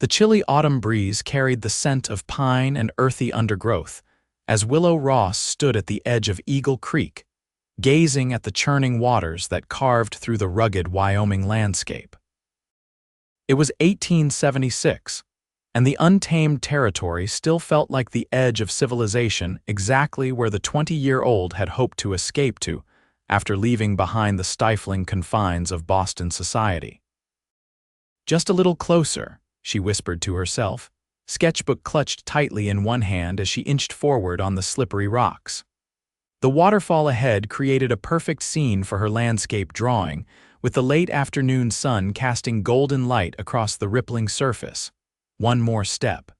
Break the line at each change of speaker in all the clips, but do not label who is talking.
The chilly autumn breeze carried the scent of pine and earthy undergrowth as Willow Ross stood at the edge of Eagle Creek, gazing at the churning waters that carved through the rugged Wyoming landscape. It was 1876, and the untamed territory still felt like the edge of civilization, exactly where the 20-year-old had hoped to escape to after leaving behind the stifling confines of Boston society. Just a little closer, she whispered to herself, sketchbook clutched tightly in one hand as she inched forward on the slippery rocks. The waterfall ahead created a perfect scene for her landscape drawing, with the late afternoon sun casting golden light across the rippling surface. One more step.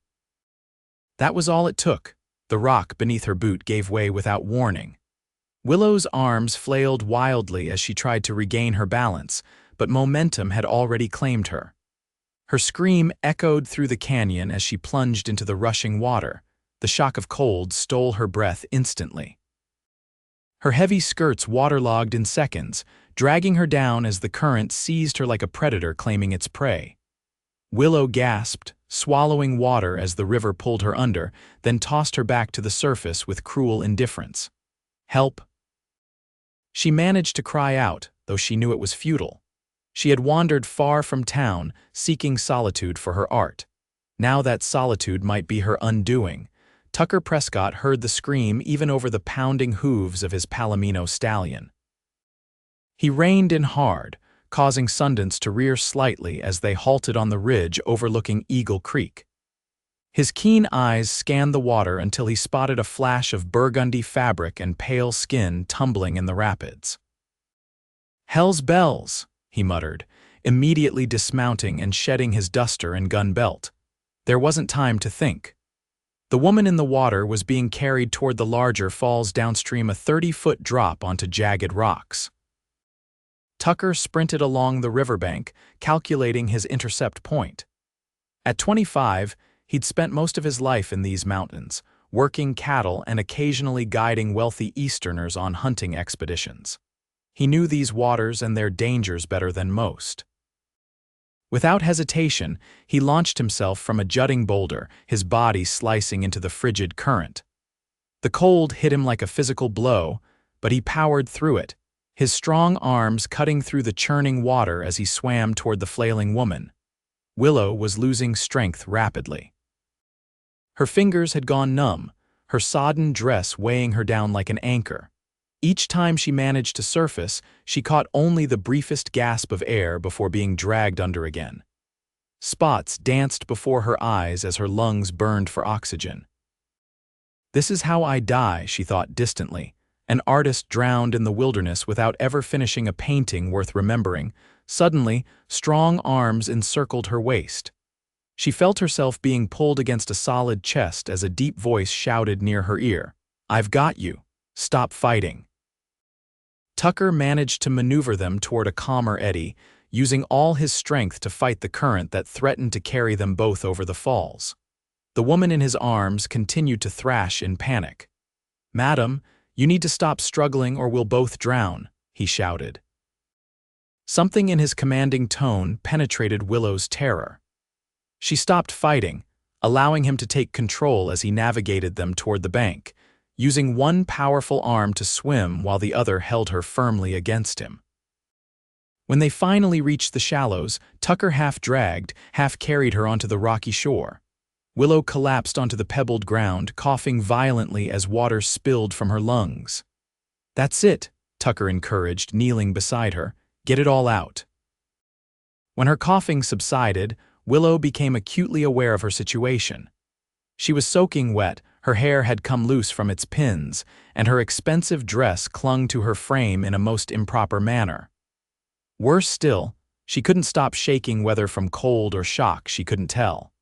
That was all it took. The rock beneath her boot gave way without warning. Willow's arms flailed wildly as she tried to regain her balance, but momentum had already claimed her. Her scream echoed through the canyon as she plunged into the rushing water. The shock of cold stole her breath instantly. Her heavy skirts waterlogged in seconds, dragging her down as the current seized her like a predator claiming its prey. Willow gasped, swallowing water as the river pulled her under, then tossed her back to the surface with cruel indifference. "Help!" She managed to cry out, though she knew it was futile. She had wandered far from town, seeking solitude for her art. Now that solitude might be her undoing. Tucker Prescott heard the scream even over the pounding hooves of his Palomino stallion. He reined in hard, causing Sundance to rear slightly as they halted on the ridge overlooking Eagle Creek. His keen eyes scanned the water until he spotted a flash of burgundy fabric and pale skin tumbling in the rapids. "Hell's bells," he muttered, immediately dismounting and shedding his duster and gun belt. There wasn't time to think. The woman in the water was being carried toward the larger falls downstream, a 30-foot drop onto jagged rocks. Tucker sprinted along the riverbank, calculating his intercept point. At 25, he'd spent most of his life in these mountains, working cattle and occasionally guiding wealthy Easterners on hunting expeditions. He knew these waters and their dangers better than most. Without hesitation, he launched himself from a jutting boulder, his body slicing into the frigid current. The cold hit him like a physical blow, but he powered through it, his strong arms cutting through the churning water as he swam toward the flailing woman. Willow was losing strength rapidly. Her fingers had gone numb, her sodden dress weighing her down like an anchor. Each time she managed to surface, she caught only the briefest gasp of air before being dragged under again. Spots danced before her eyes as her lungs burned for oxygen. "This is how I die," she thought distantly, an artist drowned in the wilderness without ever finishing a painting worth remembering. Suddenly, strong arms encircled her waist. She felt herself being pulled against a solid chest as a deep voice shouted near her ear, "I've got you. Stop fighting." Tucker managed to maneuver them toward a calmer eddy, using all his strength to fight the current that threatened to carry them both over the falls. The woman in his arms continued to thrash in panic. "Madam, you need to stop struggling or we'll both drown," he shouted. Something in his commanding tone penetrated Willow's terror. She stopped fighting, allowing him to take control as he navigated them toward the bank, using one powerful arm to swim while the other held her firmly against him. When they finally reached the shallows, Tucker half dragged, half carried her onto the rocky shore. Willow collapsed onto the pebbled ground, coughing violently as water spilled from her lungs. "That's it," Tucker encouraged, kneeling beside her. "Get it all out." When her coughing subsided, Willow became acutely aware of her situation. She was soaking wet, her hair had come loose from its pins, and her expensive dress clung to her frame in a most improper manner. Worse still, she couldn't stop shaking, whether from cold or shock she couldn't tell.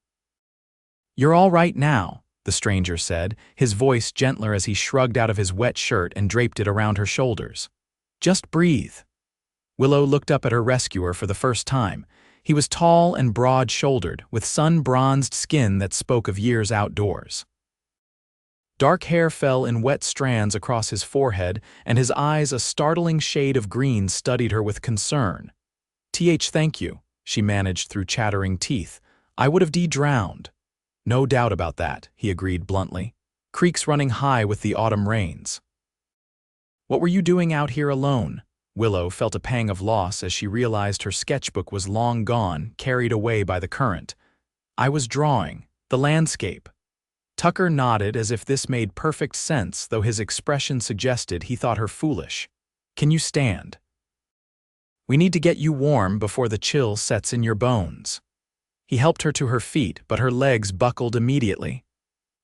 "You're all right now," the stranger said, his voice gentler as he shrugged out of his wet shirt and draped it around her shoulders. "Just breathe." Willow looked up at her rescuer for the first time. He was tall and broad-shouldered, with sun-bronzed skin that spoke of years outdoors. Dark hair fell in wet strands across his forehead, and his eyes, a startling shade of green, studied her with concern. "Thank you," she managed through chattering teeth, I would have drowned. No doubt about that, he agreed bluntly. Creeks running high with the autumn rains. What were you doing out here alone? Willow felt a pang of loss as she realized her sketchbook was long gone, carried away by the current. I was drawing the landscape. Tucker nodded as if this made perfect sense, though his expression suggested he thought her foolish. Can you stand? We need to get you warm before the chill sets in your bones. He helped her to her feet, but her legs buckled immediately.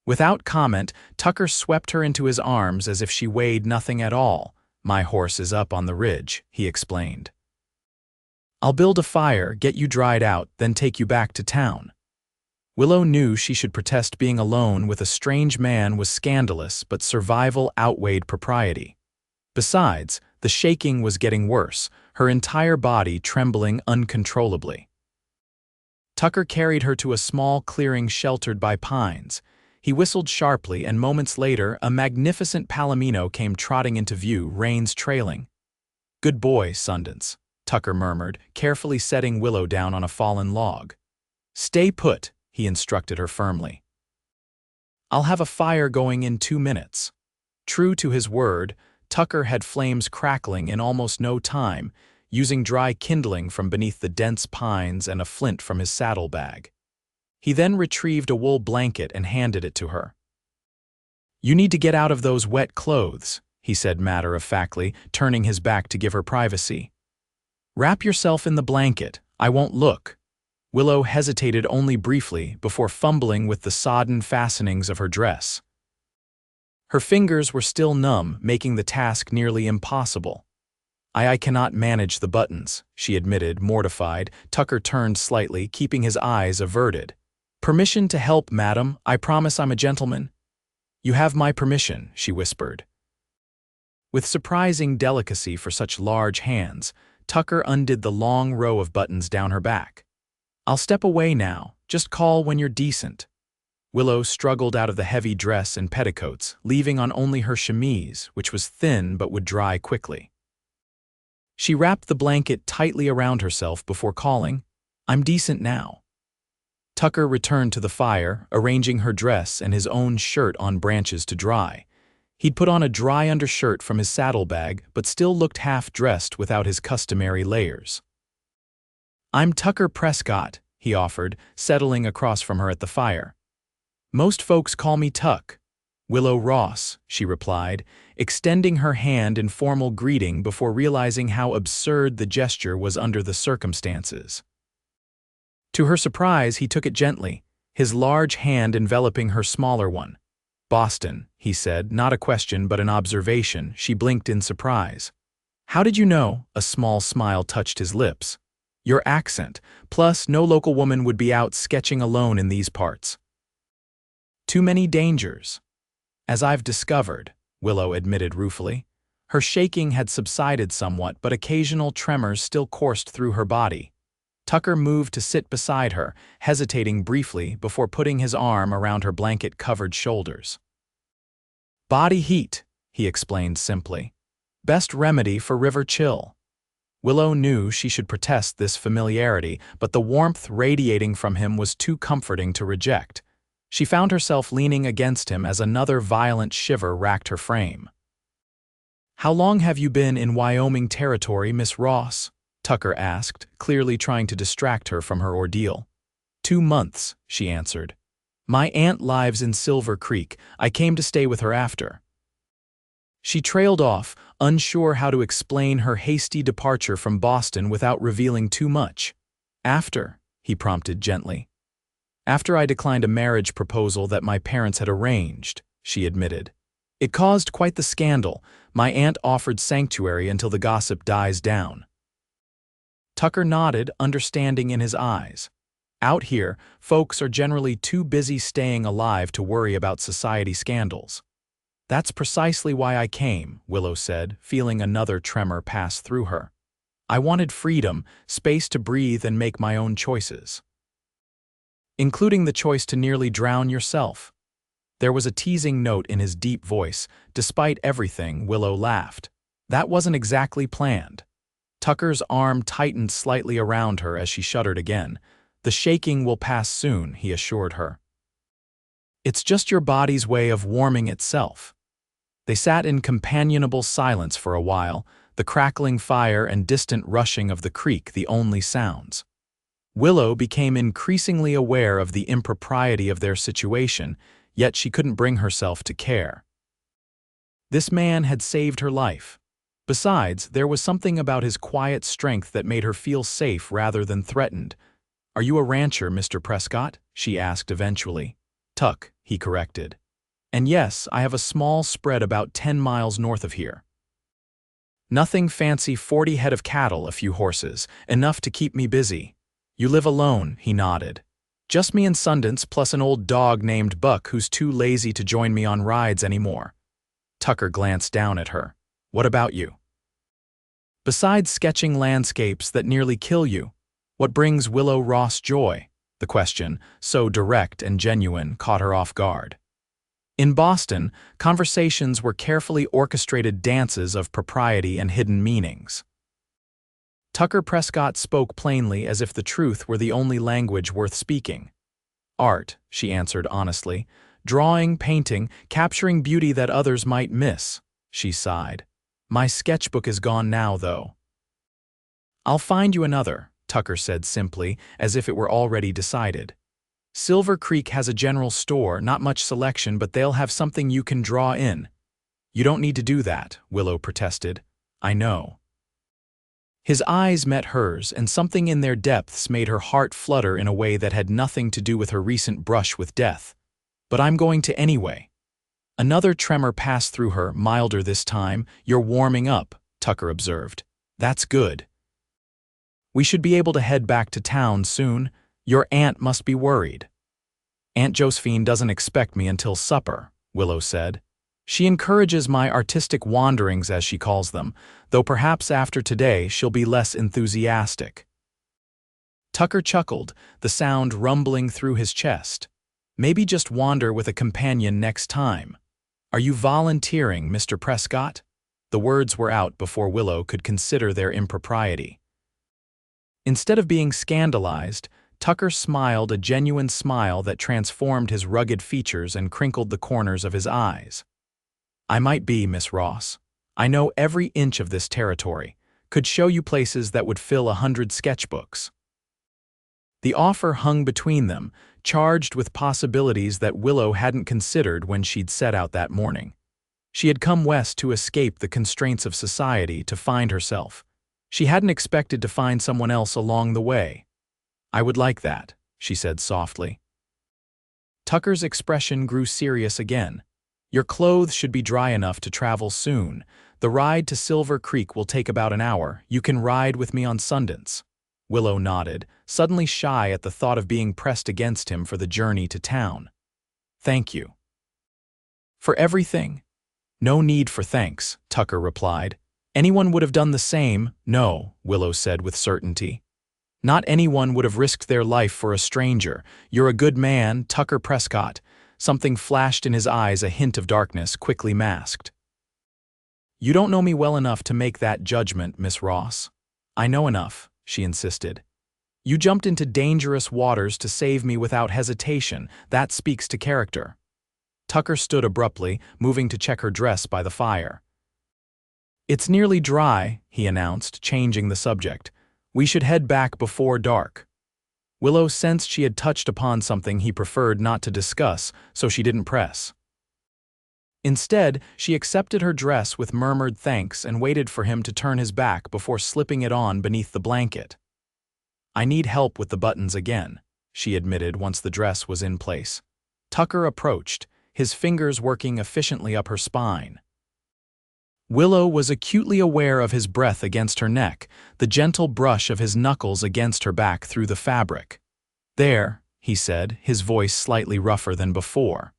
Without comment, Tucker swept her into his arms as if she weighed nothing at all. My horse is up on the ridge, he explained. I'll build a fire, get you dried out, then take you back to town. Willow knew she should protest being alone with a strange man was scandalous, but survival outweighed propriety. Besides, the shaking was getting worse, her entire body trembling uncontrollably. Tucker carried her to a small clearing sheltered by pines. He whistled sharply, and moments later, a magnificent palomino came trotting into view, reins trailing. Good boy, Sundance, Tucker murmured, carefully setting Willow down on a fallen log. Stay put, he instructed her firmly. I'll have a fire going in 2 minutes. True to his word, Tucker had flames crackling in almost no time, using dry kindling from beneath the dense pines and a flint from his saddlebag. He then retrieved a wool blanket and handed it to her. You need to get out of those wet clothes, he said matter-of-factly, turning his back to give her privacy. Wrap yourself in the blanket, I won't look. Willow hesitated only briefly before fumbling with the sodden fastenings of her dress. Her fingers were still numb, making the task nearly impossible. I cannot manage the buttons, she admitted, mortified. Tucker turned slightly, keeping his eyes averted. Permission to help, madam. I promise I'm a gentleman. You have my permission, she whispered. With surprising delicacy for such large hands, Tucker undid the long row of buttons down her back. I'll step away now. Just call when you're decent. Willow struggled out of the heavy dress and petticoats, leaving on only her chemise, which was thin but would dry quickly. She wrapped the blanket tightly around herself before calling, I'm decent now. Tucker returned to the fire, arranging her dress and his own shirt on branches to dry. He'd put on a dry undershirt from his saddlebag, but still looked half-dressed without his customary layers. I'm Tucker Prescott, he offered, settling across from her at the fire. Most folks call me Tuck. Willow Ross, she replied, extending her hand in formal greeting before realizing how absurd the gesture was under the circumstances. To her surprise, he took it gently, his large hand enveloping her smaller one. Boston, he said, not a question but an observation. She blinked in surprise. How did you know? A small smile touched his lips. Your accent, plus no local woman would be out sketching alone in these parts. Too many dangers. As I've discovered, Willow admitted ruefully. Her shaking had subsided somewhat, but occasional tremors still coursed through her body. Tucker moved to sit beside her, hesitating briefly before putting his arm around her blanket-covered shoulders. Body heat, he explained simply. Best remedy for river chill. Willow knew she should protest this familiarity, but the warmth radiating from him was too comforting to reject. She found herself leaning against him as another violent shiver racked her frame. How long have you been in Wyoming territory, Miss Ross? Tucker asked, clearly trying to distract her from her ordeal. 2 months, she answered. My aunt lives in Silver Creek. I came to stay with her after. She trailed off, unsure how to explain her hasty departure from Boston without revealing too much. After, he prompted gently. After I declined a marriage proposal that my parents had arranged, she admitted. It caused quite the scandal. My aunt offered sanctuary until the gossip dies down. Tucker nodded, understanding in his eyes. Out here, folks are generally too busy staying alive to worry about society scandals. That's precisely why I came, Willow said, feeling another tremor pass through her. I wanted freedom, space to breathe and make my own choices. Including the choice to nearly drown yourself. There was a teasing note in his deep voice. Despite everything, Willow laughed. That wasn't exactly planned. Tucker's arm tightened slightly around her as she shuddered again. The shaking will pass soon, he assured her. It's just your body's way of warming itself. They sat in companionable silence for a while, the crackling fire and distant rushing of the creek the only sounds. Willow became increasingly aware of the impropriety of their situation, yet she couldn't bring herself to care. This man had saved her life. Besides, there was something about his quiet strength that made her feel safe rather than threatened. "Are you a rancher, Mr. Prescott?" she asked eventually. "Tuck," he corrected. "And yes, I have a small spread about 10 miles north of here. Nothing fancy, 40 head of cattle, a few horses, enough to keep me busy." "You live alone," he nodded. "Just me and Sundance plus an old dog named Buck who's too lazy to join me on rides anymore." Tucker glanced down at her. "What about you? Besides sketching landscapes that nearly kill you, what brings Willow Ross joy?" The question, so direct and genuine, caught her off guard. In Boston, conversations were carefully orchestrated dances of propriety and hidden meanings. Tucker Prescott spoke plainly as if the truth were the only language worth speaking. "Art," she answered honestly. "Drawing, painting, capturing beauty that others might miss." She sighed. "My sketchbook is gone now, though." "I'll find you another," Tucker said simply, as if it were already decided. "Silver Creek has a general store, not much selection, but they'll have something you can draw in." "You don't need to do that," Willow protested. "I know." His eyes met hers, and something in their depths made her heart flutter in a way that had nothing to do with her recent brush with death. "But I'm going to anyway." Another tremor passed through her, milder this time. "You're warming up," Tucker observed. "That's good. We should be able to head back to town soon. Your aunt must be worried." "Aunt Josephine doesn't expect me until supper," Willow said. "She encourages my artistic wanderings, as she calls them, though perhaps after today she'll be less enthusiastic." Tucker chuckled, the sound rumbling through his chest. "Maybe just wander with a companion next time. Are you volunteering, Mr. Prescott?" The words were out before Willow could consider their impropriety. Instead of being scandalized, Tucker smiled a genuine smile that transformed his rugged features and crinkled the corners of his eyes. "I might be, Miss Ross. I know every inch of this territory. Could show you places that would fill 100 sketchbooks." The offer hung between them, charged with possibilities that Willow hadn't considered when she'd set out that morning. She had come west to escape the constraints of society, to find herself. She hadn't expected to find someone else along the way. "I would like that," she said softly. Tucker's expression grew serious again. "Your clothes should be dry enough to travel soon. The ride to Silver Creek will take about an hour. You can ride with me on Sundance." Willow nodded, suddenly shy at the thought of being pressed against him for the journey to town. "Thank you." "For everything?" "No need for thanks," Tucker replied. "Anyone would have done the same." "No," Willow said with certainty. "Not anyone would have risked their life for a stranger. You're a good man, Tucker Prescott." Something flashed in his eyes, a hint of darkness, quickly masked. "You don't know me well enough to make that judgment, Miss Ross." "I know enough," she insisted. "You jumped into dangerous waters to save me without hesitation. That speaks to character." Tucker stood abruptly, moving to check her dress by the fire. "It's nearly dry," he announced, changing the subject. "We should head back before dark." Willow sensed she had touched upon something he preferred not to discuss, so she didn't press. Instead, she accepted her dress with murmured thanks and waited for him to turn his back before slipping it on beneath the blanket. "I need help with the buttons again," she admitted once the dress was in place. Tucker approached, his fingers working efficiently up her spine. Willow was acutely aware of his breath against her neck, the gentle brush of his knuckles against her back through the fabric. "There," he said, his voice slightly rougher than before.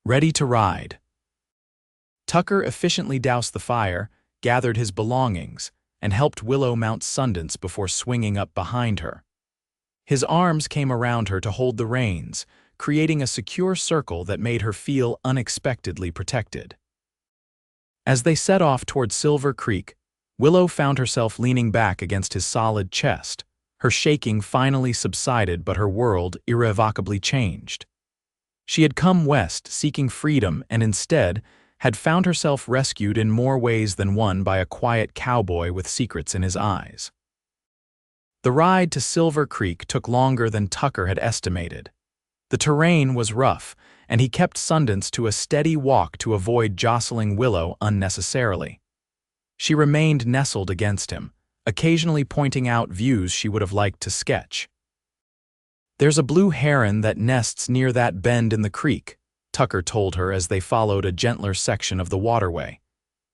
"Ready to ride." Tucker efficiently doused the fire, gathered his belongings, and helped Willow mount Sundance before swinging up behind her. His arms came around her to hold the reins, creating a secure circle that made her feel unexpectedly protected. As they set off toward Silver Creek, Willow found herself leaning back against his solid chest, Her shaking finally subsided, but her world irrevocably changed. She had come west seeking freedom and instead had found herself rescued in more ways than one by a quiet cowboy with secrets in his eyes. The ride to Silver Creek took longer than Tucker had estimated. The terrain was rough, and he kept Sundance to a steady walk to avoid jostling Willow unnecessarily. She remained nestled against him, occasionally pointing out views she would have liked to sketch. "There's a blue heron that nests near that bend in the creek," Tucker told her as they followed a gentler section of the waterway.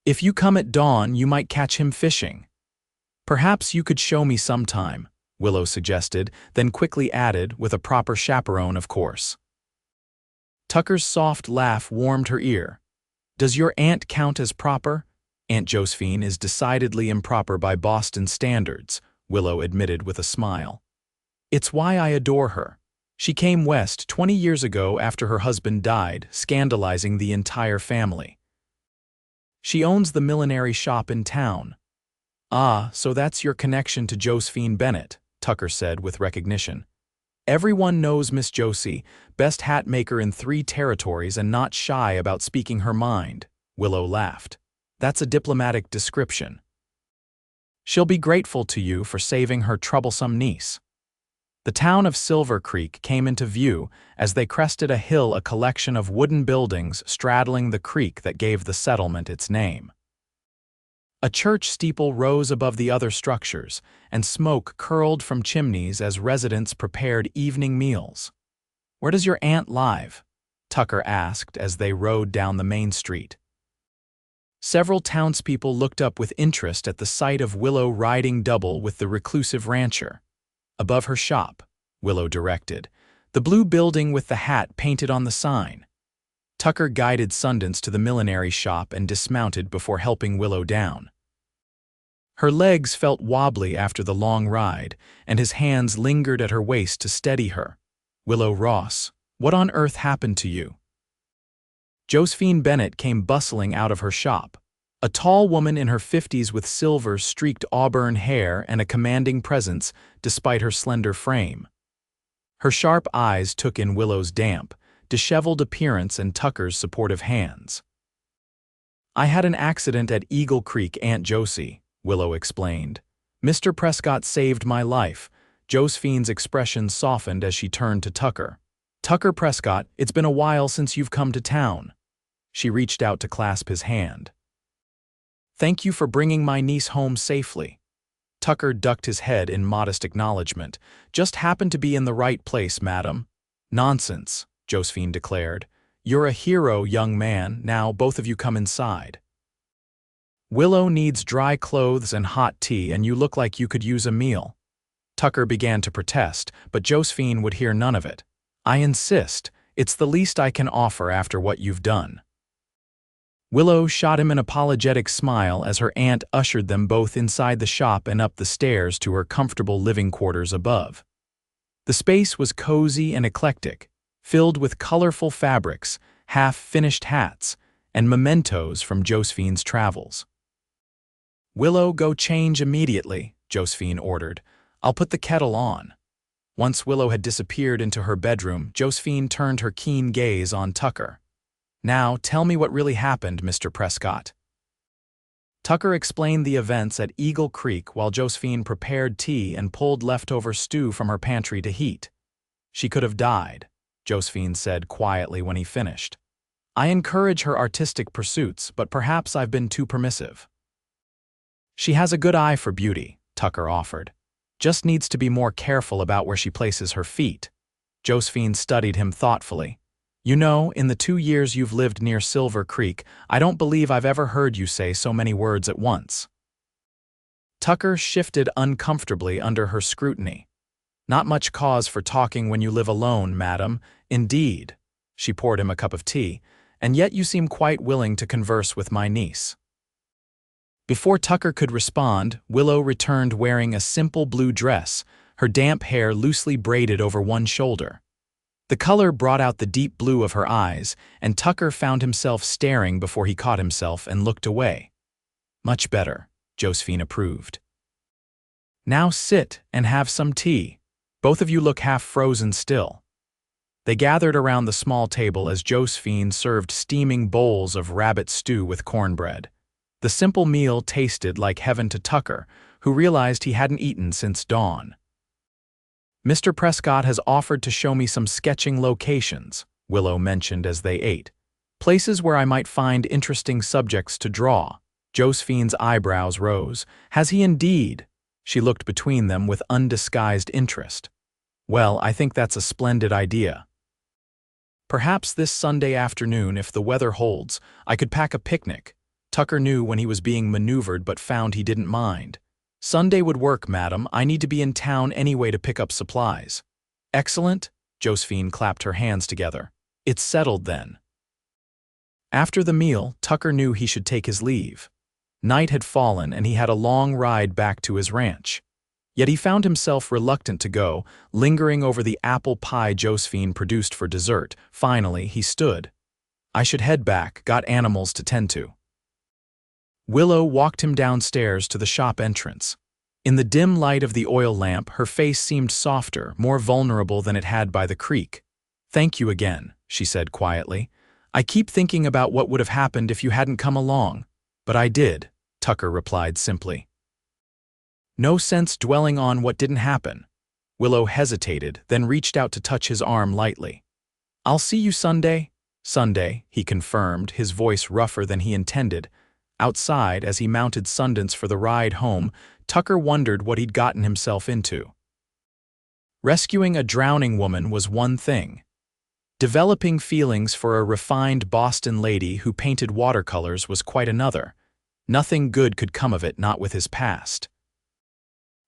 "If you come at dawn, you might catch him fishing." "Perhaps you could show me sometime," Willow suggested, then quickly added, with a proper chaperone, of course. Tucker's soft laugh warmed her ear. "Does your aunt count as proper?" "Aunt Josephine is decidedly improper by Boston standards," Willow admitted with a smile. "It's why I adore her. She came west 20 years ago after her husband died, scandalizing the entire family. She owns the millinery shop in town." "Ah, so that's your connection to Josephine Bennett," Tucker said with recognition. "Everyone knows Miss Josie, best hat maker in 3 territories and not shy about speaking her mind," Willow laughed. "That's a diplomatic description." "She'll be grateful to you for saving her troublesome niece." The town of Silver Creek came into view as they crested a hill, a collection of wooden buildings straddling the creek that gave the settlement its name. A church steeple rose above the other structures, and smoke curled from chimneys as residents prepared evening meals. "Where does your aunt live?" Tucker asked as they rode down the main street. Several townspeople looked up with interest at the sight of Willow riding double with the reclusive rancher. "Above her shop," Willow directed. "The blue building with the hat painted on the sign." Tucker guided Sundance to the millinery shop and dismounted before helping Willow down. Her legs felt wobbly after the long ride, and his hands lingered at her waist to steady her. "Willow Ross, what on earth happened to you?" Josephine Bennett came bustling out of her shop. A tall woman in her 50s with silver-streaked auburn hair and a commanding presence despite her slender frame. Her sharp eyes took in Willow's damp, disheveled appearance and Tucker's supportive hands. "I had an accident at Eagle Creek, Aunt Josie," Willow explained. "Mr. Prescott saved my life." Josephine's expression softened as she turned to Tucker. "Tucker Prescott, it's been a while since you've come to town." She reached out to clasp his hand. "Thank you for bringing my niece home safely." Tucker ducked his head in modest acknowledgement. "Just happened to be in the right place, madam." "Nonsense," Josephine declared. "You're a hero, young man. Now both of you come inside. Willow needs dry clothes and hot tea, and you look like you could use a meal." Tucker began to protest, but Josephine would hear none of it. "I insist. It's the least I can offer after what you've done." Willow shot him an apologetic smile as her aunt ushered them both inside the shop and up the stairs to her comfortable living quarters above. The space was cozy and eclectic, filled with colorful fabrics, half-finished hats, and mementos from Josephine's travels. "Willow, go change immediately," Josephine ordered. "I'll put the kettle on." Once Willow had disappeared into her bedroom, Josephine turned her keen gaze on Tucker. "Now, tell me what really happened, Mr. Prescott." Tucker explained the events at Eagle Creek while Josephine prepared tea and pulled leftover stew from her pantry to heat. "She could have died," Josephine said quietly when he finished. "I encourage her artistic pursuits, but perhaps I've been too permissive." "She has a good eye for beauty," Tucker offered. "Just needs to be more careful about where she places her feet." Josephine studied him thoughtfully. "You know, in the 2 years you've lived near Silver Creek, I don't believe I've ever heard you say so many words at once." Tucker shifted uncomfortably under her scrutiny. "Not much cause for talking when you live alone, madam. Indeed." She poured him a cup of tea. "And yet you seem quite willing to converse with my niece." Before Tucker could respond, Willow returned wearing a simple blue dress, her damp hair loosely braided over one shoulder. The color brought out the deep blue of her eyes, and Tucker found himself staring before he caught himself and looked away. "Much better," Josephine approved. Now sit and have some tea. Both of you look half frozen still. They gathered around the small table as Josephine served steaming bowls of rabbit stew with cornbread. The simple meal tasted like heaven to Tucker, who realized he hadn't eaten since dawn. "Mr. Prescott has offered to show me some sketching locations," Willow mentioned as they ate. "Places where I might find interesting subjects to draw." Josephine's eyebrows rose. "Has he indeed?" She looked between them with undisguised interest. "Well, I think that's a splendid idea. Perhaps this Sunday afternoon, if the weather holds, I could pack a picnic." Tucker knew when he was being maneuvered but found he didn't mind. "Sunday would work, madam. I need to be in town anyway to pick up supplies." "Excellent." Josephine clapped her hands together. "It's settled then." After the meal, Tucker knew he should take his leave. Night had fallen and he had a long ride back to his ranch. Yet he found himself reluctant to go, lingering over the apple pie Josephine produced for dessert. Finally, he stood. "I should head back, got animals to tend to." Willow walked him downstairs to the shop entrance. In the dim light of the oil lamp, her face seemed softer, more vulnerable than it had by the creek. "Thank you again," she said quietly. "I keep thinking about what would have happened if you hadn't come along." "But I did," Tucker replied simply. "No sense dwelling on what didn't happen." Willow hesitated, then reached out to touch his arm lightly. "I'll see you Sunday." "Sunday," he confirmed, his voice rougher than he intended. Outside, as he mounted Sundance for the ride home, Tucker wondered what he'd gotten himself into. Rescuing a drowning woman was one thing. Developing feelings for a refined Boston lady who painted watercolors was quite another. Nothing good could come of it, not with his past.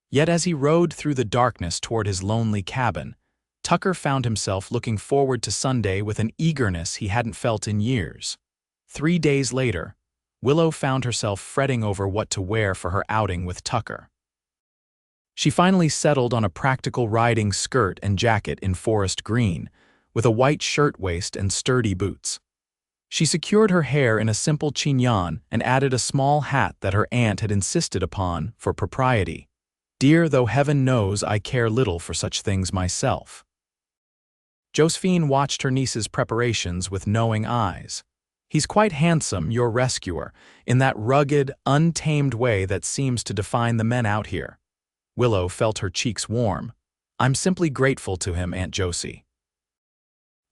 Yet as he rode through the darkness toward his lonely cabin, Tucker found himself looking forward to Sunday with an eagerness he hadn't felt in years. 3 days later, Willow found herself fretting over what to wear for her outing with Tucker. She finally settled on a practical riding skirt and jacket in forest green, with a white shirtwaist and sturdy boots. She secured her hair in a simple chignon and added a small hat that her aunt had insisted upon for propriety. "Dear, though heaven knows I care little for such things myself." Josephine watched her niece's preparations with knowing eyes. "He's quite handsome, your rescuer, in that rugged, untamed way that seems to define the men out here." Willow felt her cheeks warm. "I'm simply grateful to him, Aunt Josie."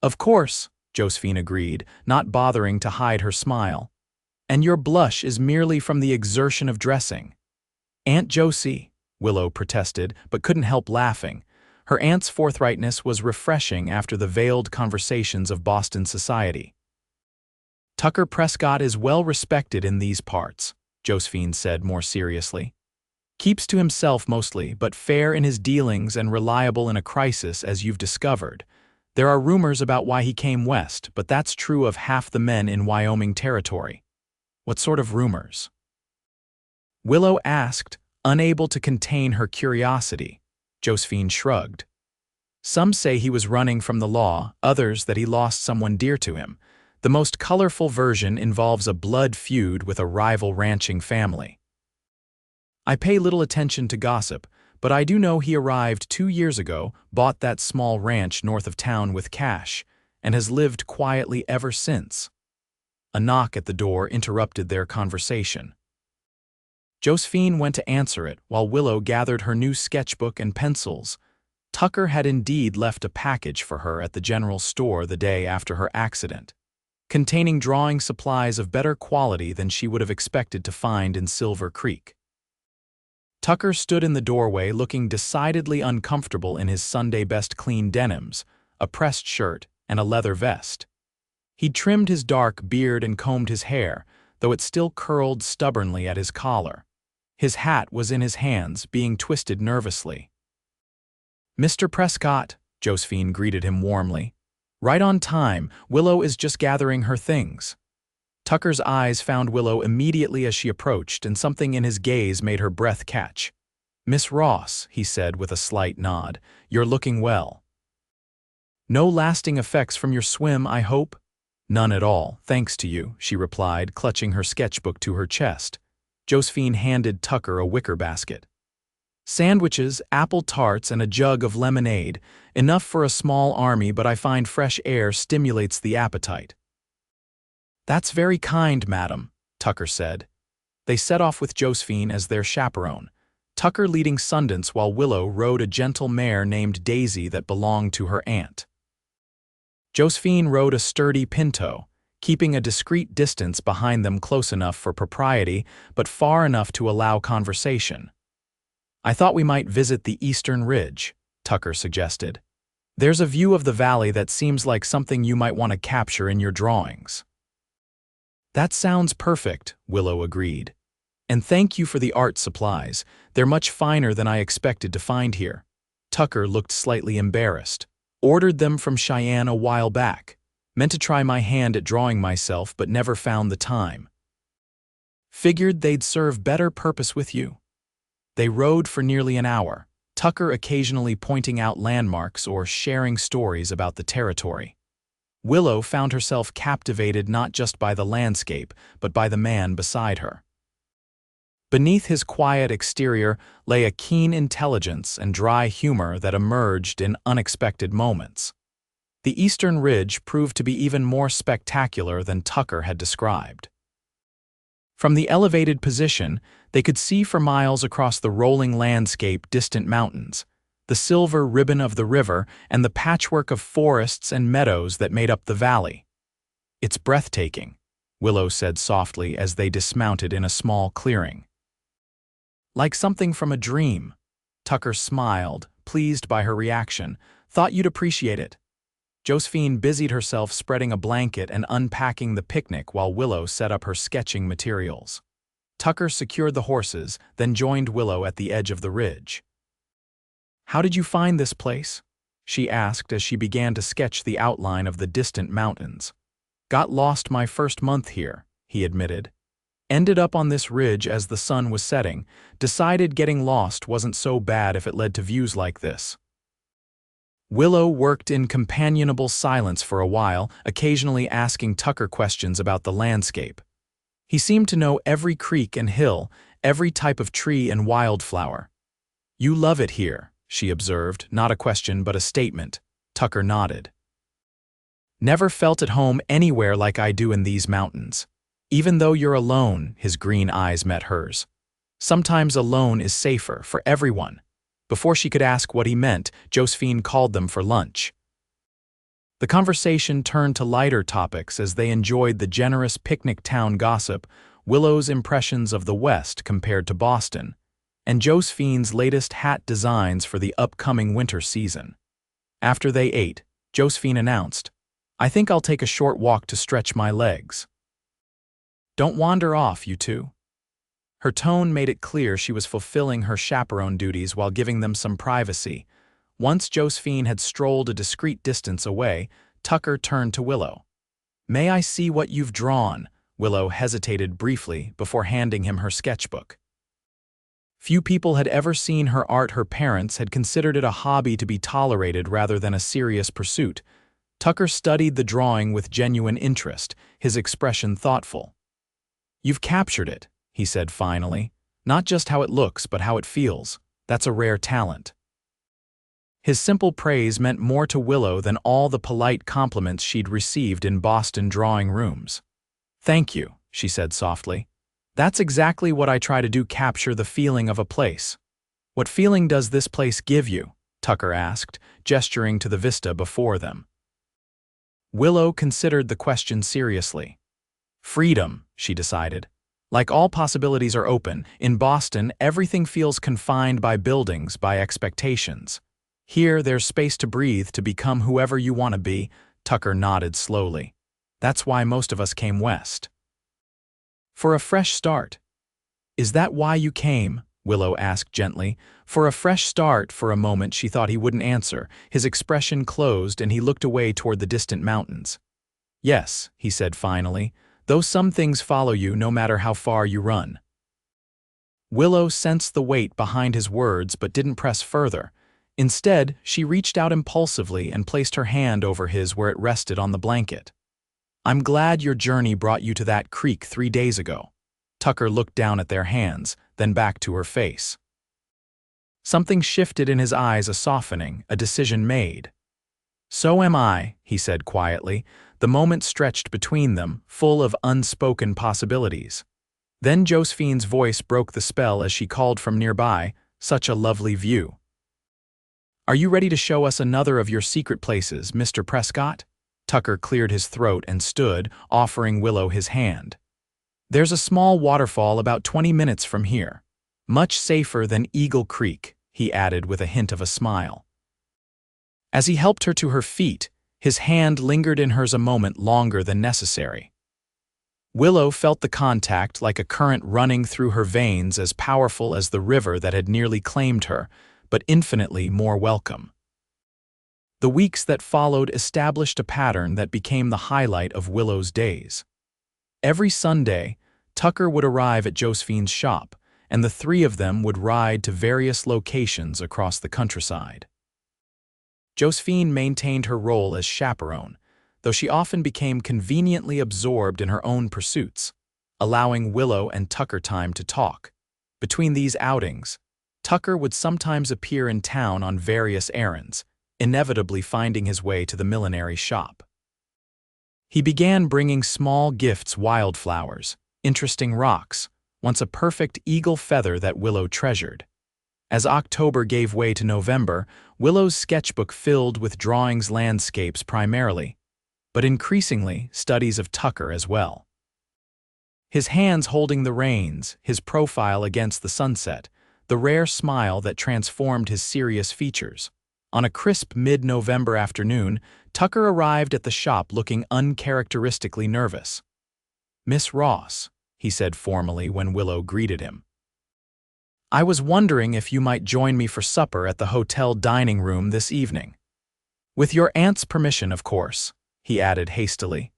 "Of course," Josephine agreed, not bothering to hide her smile. "And your blush is merely from the exertion of dressing." "Aunt Josie," Willow protested, but couldn't help laughing. Her aunt's forthrightness was refreshing after the veiled conversations of Boston society. "Tucker Prescott is well respected in these parts," Josephine said more seriously. "Keeps to himself mostly, but fair in his dealings and reliable in a crisis, as you've discovered. There are rumors about why he came west, but that's true of half the men in Wyoming territory." "What sort of rumors?" Willow asked, unable to contain her curiosity. Josephine shrugged. "Some say he was running from the law, others that he lost someone dear to him. The most colorful version involves a blood feud with a rival ranching family. I pay little attention to gossip, but I do know he arrived 2 years ago, bought that small ranch north of town with cash, and has lived quietly ever since." A knock at the door interrupted their conversation. Josephine went to answer it while Willow gathered her new sketchbook and pencils. Tucker had indeed left a package for her at the general store the day after her accident, containing drawing supplies of better quality than she would have expected to find in Silver Creek. Tucker stood in the doorway looking decidedly uncomfortable in his Sunday-best clean denims, a pressed shirt, and a leather vest. He'd trimmed his dark beard and combed his hair, though it still curled stubbornly at his collar. His hat was in his hands, being twisted nervously. "Mr. Prescott," Josephine greeted him warmly. "Right on time. Willow is just gathering her things." Tucker's eyes found Willow immediately as she approached, and something in his gaze made her breath catch. "Miss Ross," he said with a slight nod, "you're looking well." "No lasting effects from your swim, I hope?" "None at all, thanks to you," she replied, clutching her sketchbook to her chest. Josephine handed Tucker a wicker basket. Sandwiches, apple tarts, and a jug of lemonade, enough for a small army, but I find fresh air stimulates the appetite. That's very kind, madam, Tucker said. They set off with Josephine as their chaperone, Tucker leading Sundance while Willow rode a gentle mare named Daisy that belonged to her aunt. Josephine rode a sturdy pinto, keeping a discreet distance behind them, close enough for propriety but far enough to allow conversation. I thought we might visit the Eastern Ridge, Tucker suggested. There's a view of the valley that seems like something you might want to capture in your drawings. That sounds perfect, Willow agreed. And thank you for the art supplies. They're much finer than I expected to find here. Tucker looked slightly embarrassed. Ordered them from Cheyenne a while back. Meant to try my hand at drawing myself, but never found the time. Figured they'd serve better purpose with you. They rode for nearly an hour, Tucker occasionally pointing out landmarks or sharing stories about the territory. Willow found herself captivated not just by the landscape, but by the man beside her. Beneath his quiet exterior lay a keen intelligence and dry humor that emerged in unexpected moments. The Eastern Ridge proved to be even more spectacular than Tucker had described. From the elevated position, they could see for miles across the rolling landscape distant mountains, the silver ribbon of the river, and the patchwork of forests and meadows that made up the valley. It's breathtaking, Willow said softly as they dismounted in a small clearing. Like something from a dream. Tucker smiled, pleased by her reaction. Thought you'd appreciate it. Josephine busied herself spreading a blanket and unpacking the picnic while Willow set up her sketching materials. Tucker secured the horses, then joined Willow at the edge of the ridge. How did you find this place? She asked as she began to sketch the outline of the distant mountains. Got lost my first month here, he admitted. Ended up on this ridge as the sun was setting, decided getting lost wasn't so bad if it led to views like this. Willow worked in companionable silence for a while, occasionally asking Tucker questions about the landscape. He seemed to know every creek and hill, every type of tree and wildflower. You love it here, she observed, not a question but a statement. Tucker nodded. Never felt at home anywhere like I do in these mountains. Even though you're alone, his green eyes met hers. Sometimes alone is safer for everyone. Before she could ask what he meant, Josephine called them for lunch. The conversation turned to lighter topics as they enjoyed the generous picnic town gossip, Willow's impressions of the West compared to Boston, and Josephine's latest hat designs for the upcoming winter season. After they ate, Josephine announced, I think I'll take a short walk to stretch my legs. Don't wander off, you two. Her tone made it clear she was fulfilling her chaperone duties while giving them some privacy. Once Josephine had strolled a discreet distance away, Tucker turned to Willow. May I see what you've drawn? Willow hesitated briefly before handing him her sketchbook. Few people had ever seen her art. Her parents had considered it a hobby to be tolerated rather than a serious pursuit. Tucker studied the drawing with genuine interest, his expression thoughtful. You've captured it, he said finally. Not just how it looks, but how it feels. That's a rare talent. His simple praise meant more to Willow than all the polite compliments she'd received in Boston drawing rooms. Thank you, she said softly. That's exactly what I try to do, capture the feeling of a place. What feeling does this place give you? Tucker asked, gesturing to the vista before them. Willow considered the question seriously. Freedom, she decided. Like all possibilities are open, in Boston everything feels confined by buildings, by expectations. Here there's space to breathe, to become whoever you want to be. Tucker nodded slowly. That's why most of us came west. For a fresh start. Is that why you came? Willow asked gently. For a fresh start. For a moment she thought he wouldn't answer. His expression closed and he looked away toward the distant mountains. Yes, he said finally. Though some things follow you no matter how far you run. Willow sensed the weight behind his words but didn't press further. Instead, she reached out impulsively and placed her hand over his where it rested on the blanket. I'm glad your journey brought you to that creek 3 days ago. Tucker looked down at their hands, then back to her face. Something shifted in his eyes, a softening, a decision made. "So am I," he said quietly. The moment stretched between them, full of unspoken possibilities. Then Josephine's voice broke the spell as she called from nearby, "Such a lovely view. Are you ready to show us another of your secret places, Mr. Prescott?" Tucker cleared his throat and stood, offering Willow his hand. "There's a small waterfall about 20 minutes from here. Much safer than Eagle Creek," he added with a hint of a smile. As he helped her to her feet, his hand lingered in hers a moment longer than necessary. Willow felt the contact like a current running through her veins, as powerful as the river that had nearly claimed her, but infinitely more welcome. The weeks that followed established a pattern that became the highlight of Willow's days. Every Sunday, Tucker would arrive at Josephine's shop, and the three of them would ride to various locations across the countryside. Josephine maintained her role as chaperone, though she often became conveniently absorbed in her own pursuits, allowing Willow and Tucker time to talk. Between these outings, Tucker would sometimes appear in town on various errands, inevitably finding his way to the millinery shop. He began bringing small gifts, wildflowers, interesting rocks, once a perfect eagle feather that Willow treasured. As October gave way to November, Willow's sketchbook filled with drawings, landscapes primarily, but increasingly studies of Tucker as well. His hands holding the reins, his profile against the sunset, the rare smile that transformed his serious features. On a crisp mid-November afternoon, Tucker arrived at the shop looking uncharacteristically nervous. "Miss Ross," he said formally when Willow greeted him. "I was wondering if you might join me for supper at the hotel dining room this evening. With your aunt's permission, of course," he added hastily.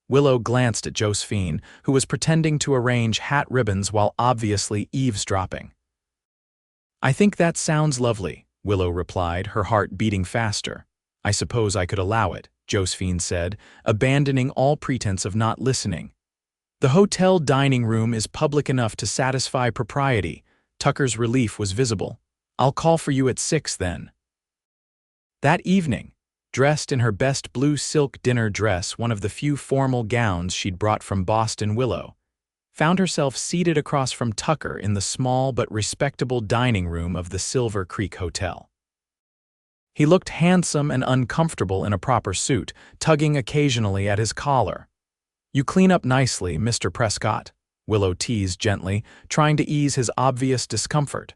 Willow glanced at Josephine, who was pretending to arrange hat ribbons while obviously eavesdropping. "I think that sounds lovely," Willow replied, her heart beating faster. "I suppose I could allow it," Josephine said, abandoning all pretense of not listening. "The hotel dining room is public enough to satisfy propriety." Tucker's relief was visible. "I'll call for you at 6 then." That evening, dressed in her best blue silk dinner dress, one of the few formal gowns she'd brought from Boston, Willow found herself seated across from Tucker in the small but respectable dining room of the Silver Creek Hotel. He looked handsome and uncomfortable in a proper suit, tugging occasionally at his collar. "You clean up nicely, Mr. Prescott," Willow teased gently, trying to ease his obvious discomfort.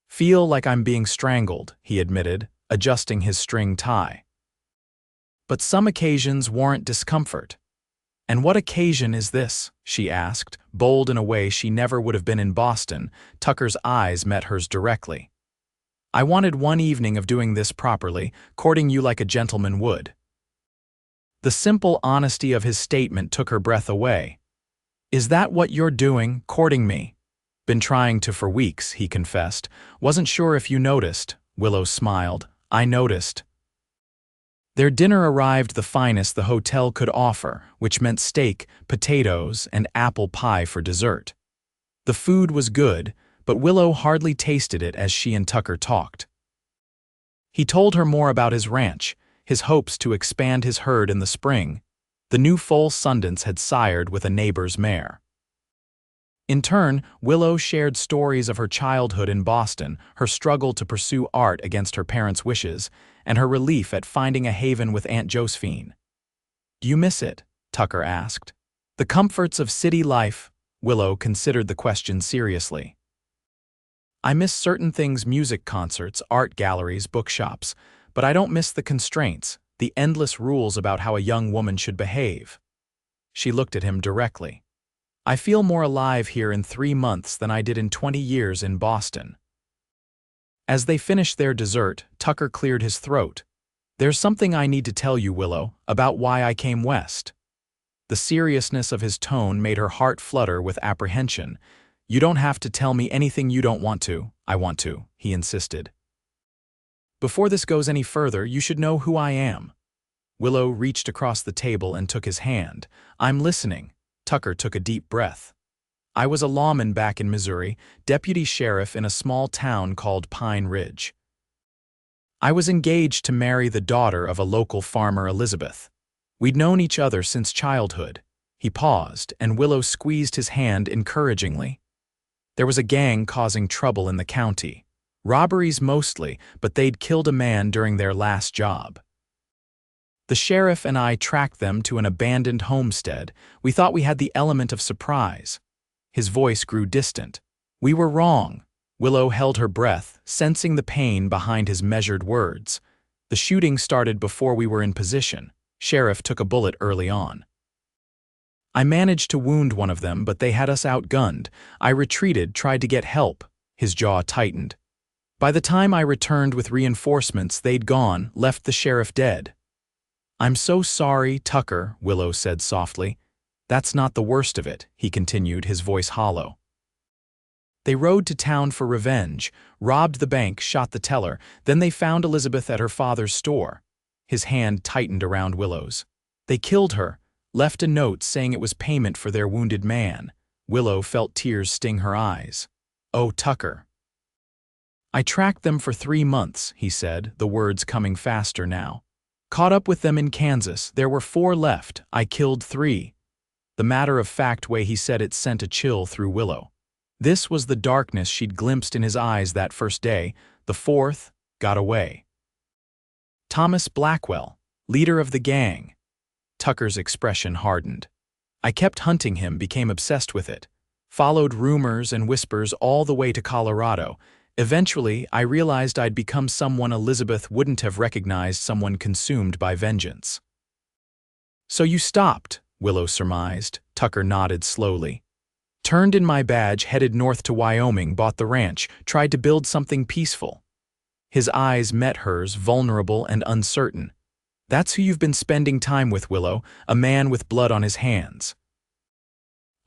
"Feel like I'm being strangled," he admitted, adjusting his string tie. "But some occasions warrant discomfort." "And what occasion is this?" she asked, bold in a way she never would have been in Boston. Tucker's eyes met hers directly. "I wanted one evening of doing this properly, courting you like a gentleman would." The simple honesty of his statement took her breath away. "Is that what you're doing, courting me?" "Been trying to for weeks," he confessed. "Wasn't sure if you noticed." Willow smiled. "I noticed." Their dinner arrived the finest the hotel could offer, which meant steak, potatoes, and apple pie for dessert. The food was good, but Willow hardly tasted it as she and Tucker talked. He told her more about his ranch, his hopes to expand his herd in the spring. The new foal Sundance had sired with a neighbor's mare. In turn, Willow shared stories of her childhood in Boston, her struggle to pursue art against her parents' wishes, and her relief at finding a haven with Aunt Josephine. "Do you miss it?" Tucker asked. "The comforts of city life?" Willow considered the question seriously. "I miss certain things, music concerts, art galleries, bookshops, but I don't miss the constraints, the endless rules about how a young woman should behave." She looked at him directly. "I feel more alive here in 3 months than I did in 20 years in Boston." As they finished their dessert, Tucker cleared his throat. "There's something I need to tell you, Willow, about why I came west." The seriousness of his tone made her heart flutter with apprehension. "You don't have to tell me anything you don't want to." "I want to," he insisted. "Before this goes any further, you should know who I am." Willow reached across the table and took his hand. "I'm listening." Tucker took a deep breath. I was a lawman back in Missouri, deputy sheriff in a small town called Pine Ridge. I was engaged to marry the daughter of a local farmer, Elizabeth. We'd known each other since childhood." He paused, and Willow squeezed his hand encouragingly. "There was a gang causing trouble in the county. Robberies mostly, but they'd killed a man during their last job. The sheriff and I tracked them to an abandoned homestead. We thought we had the element of surprise." His voice grew distant. "We were wrong." Willow held her breath, sensing the pain behind his measured words. "The shooting started before we were in position. Sheriff took a bullet early on. I managed to wound one of them, but they had us outgunned. I retreated, tried to get help." His jaw tightened. "By the time I returned with reinforcements, they'd gone, left the sheriff dead." "I'm so sorry, Tucker," Willow said softly. "That's not the worst of it," he continued, his voice hollow. "They rode to town for revenge, robbed the bank, shot the teller, then they found Elizabeth at her father's store." His hand tightened around Willow's. "They killed her, left a note saying it was payment for their wounded man." Willow felt tears sting her eyes. "Oh, Tucker." "I tracked them for 3 months," he said, the words coming faster now. "Caught up with them in Kansas. There were 4 left. I killed 3. The matter-of-fact way he said it sent a chill through Willow. This was the darkness she'd glimpsed in his eyes that first day. The 4th got away. Thomas Blackwell, leader of the gang. Tucker's expression hardened. "I kept hunting him, became obsessed with it. Followed rumors and whispers all the way to Colorado. Eventually, I realized I'd become someone Elizabeth wouldn't have recognized, someone consumed by vengeance." "So you stopped," Willow surmised. Tucker nodded slowly. "Turned in my badge, headed north to Wyoming, bought the ranch, tried to build something peaceful." His eyes met hers, vulnerable and uncertain. "That's who you've been spending time with, Willow, a man with blood on his hands."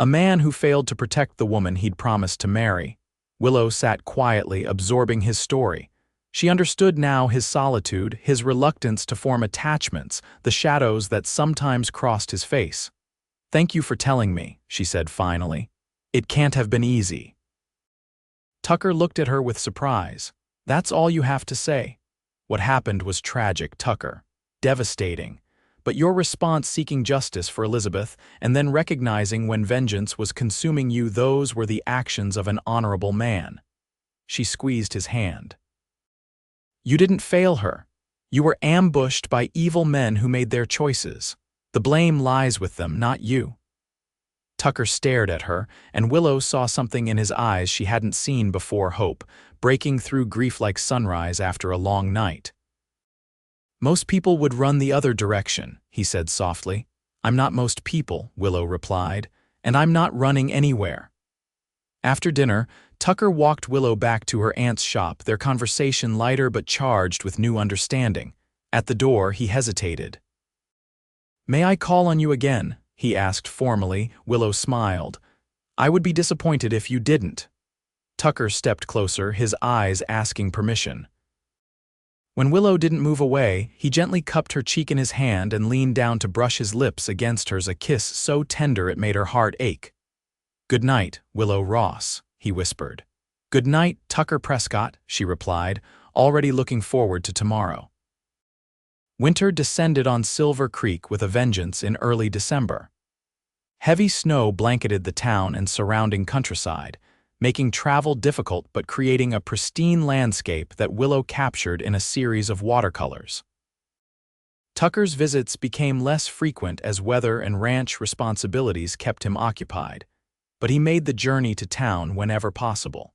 "A man who failed to protect the woman he'd promised to marry." Willow sat quietly, absorbing his story. She understood now his solitude, his reluctance to form attachments, the shadows that sometimes crossed his face. "Thank you for telling me," she said finally. "It can't have been easy." Tucker looked at her with surprise. "That's all you have to say?" "What happened was tragic, Tucker. Devastating. But your response, seeking justice for Elizabeth and then recognizing when vengeance was consuming you, those were the actions of an honorable man." She squeezed his hand. "You didn't fail her. You were ambushed by evil men who made their choices. The blame lies with them, not you." Tucker stared at her, and Willow saw something in his eyes she hadn't seen before: hope, breaking through grief like sunrise after a long night. "Most people would run the other direction," he said softly. "I'm not most people," Willow replied, "and I'm not running anywhere." After dinner, Tucker walked Willow back to her aunt's shop, their conversation lighter but charged with new understanding. At the door, he hesitated. "May I call on you again?" he asked formally. Willow smiled. "I would be disappointed if you didn't." Tucker stepped closer, his eyes asking permission. When Willow didn't move away, he gently cupped her cheek in his hand and leaned down to brush his lips against hers, a kiss so tender it made her heart ache. "Good night, Willow Ross," he whispered. "Good night, Tucker Prescott," she replied, already looking forward to tomorrow. Winter descended on Silver Creek with a vengeance in early December. Heavy snow blanketed the town and surrounding countryside, making travel difficult but creating a pristine landscape that Willow captured in a series of watercolors. Tucker's visits became less frequent as weather and ranch responsibilities kept him occupied, but he made the journey to town whenever possible.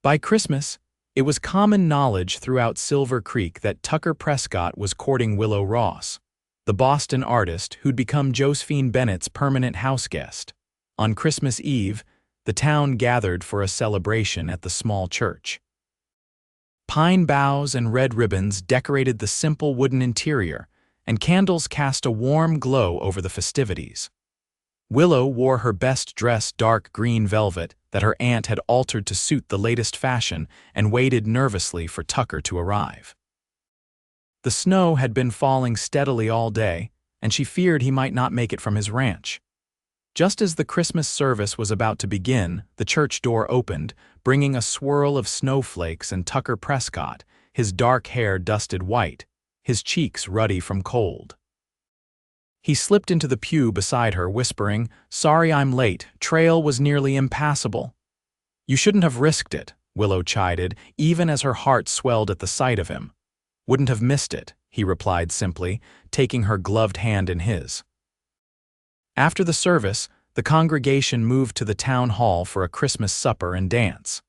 By Christmas, it was common knowledge throughout Silver Creek that Tucker Prescott was courting Willow Ross, the Boston artist who'd become Josephine Bennett's permanent houseguest. On Christmas Eve, the town gathered for a celebration at the small church. Pine boughs and red ribbons decorated the simple wooden interior, and candles cast a warm glow over the festivities. Willow wore her best dress, dark green velvet, that her aunt had altered to suit the latest fashion, and waited nervously for Tucker to arrive. The snow had been falling steadily all day, and she feared he might not make it from his ranch. Just as the Christmas service was about to begin, the church door opened, bringing a swirl of snowflakes and Tucker Prescott, his dark hair dusted white, his cheeks ruddy from cold. He slipped into the pew beside her, whispering, "Sorry I'm late. Trail was nearly impassable." "You shouldn't have risked it," Willow chided, even as her heart swelled at the sight of him. "Wouldn't have missed it," he replied simply, taking her gloved hand in his. After the service, the congregation moved to the town hall for a Christmas supper and dance.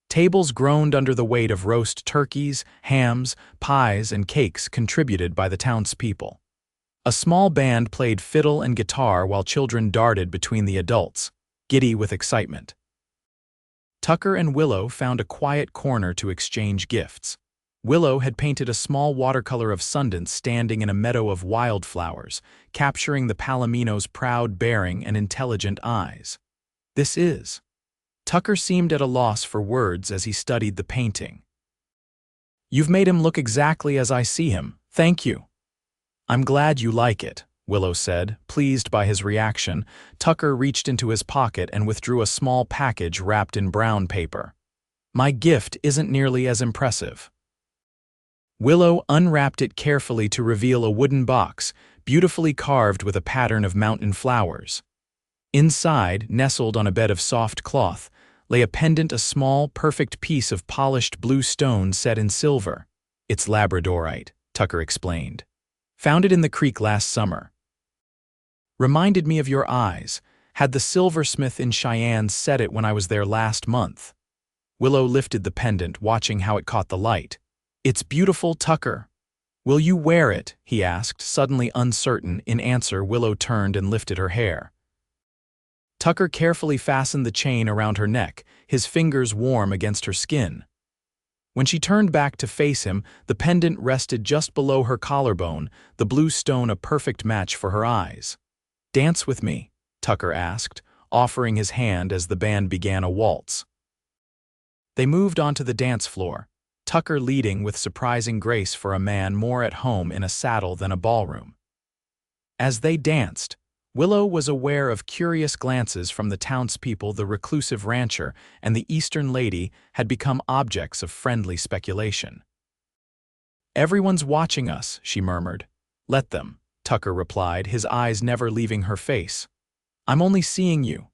Tables groaned under the weight of roast turkeys, hams, pies, and cakes contributed by the townspeople. A small band played fiddle and guitar while children darted between the adults, giddy with excitement. Tucker and Willow found a quiet corner to exchange gifts. Willow had painted a small watercolor of Sundance standing in a meadow of wildflowers, capturing the Palomino's proud bearing and intelligent eyes. "This is." Tucker seemed at a loss for words as he studied the painting. "You've made him look exactly as I see him. Thank you." "I'm glad you like it," Willow said, pleased by his reaction. Tucker reached into his pocket and withdrew a small package wrapped in brown paper. "My gift isn't nearly as impressive." Willow unwrapped it carefully to reveal a wooden box, beautifully carved with a pattern of mountain flowers. Inside, nestled on a bed of soft cloth, lay a pendant, a small, perfect piece of polished blue stone set in silver. "It's labradorite," Tucker explained. "Found it in the creek last summer. Reminded me of your eyes. Had the silversmith in Cheyenne set it when I was there last month." Willow lifted the pendant, watching how it caught the light. "It's beautiful, Tucker." "Will you wear it?" he asked, suddenly uncertain. In answer, Willow turned and lifted her hair. Tucker carefully fastened the chain around her neck, his fingers warm against her skin. When she turned back to face him, the pendant rested just below her collarbone, the blue stone a perfect match for her eyes. "Dance with me," Tucker asked, offering his hand as the band began a waltz. They moved onto the dance floor, Tucker leading with surprising grace for a man more at home in a saddle than a ballroom. As they danced, Willow was aware of curious glances from the townspeople. The reclusive rancher and the Eastern lady had become objects of friendly speculation. "Everyone's watching us," she murmured. "Let them," Tucker replied, his eyes never leaving her face. "I'm only seeing you."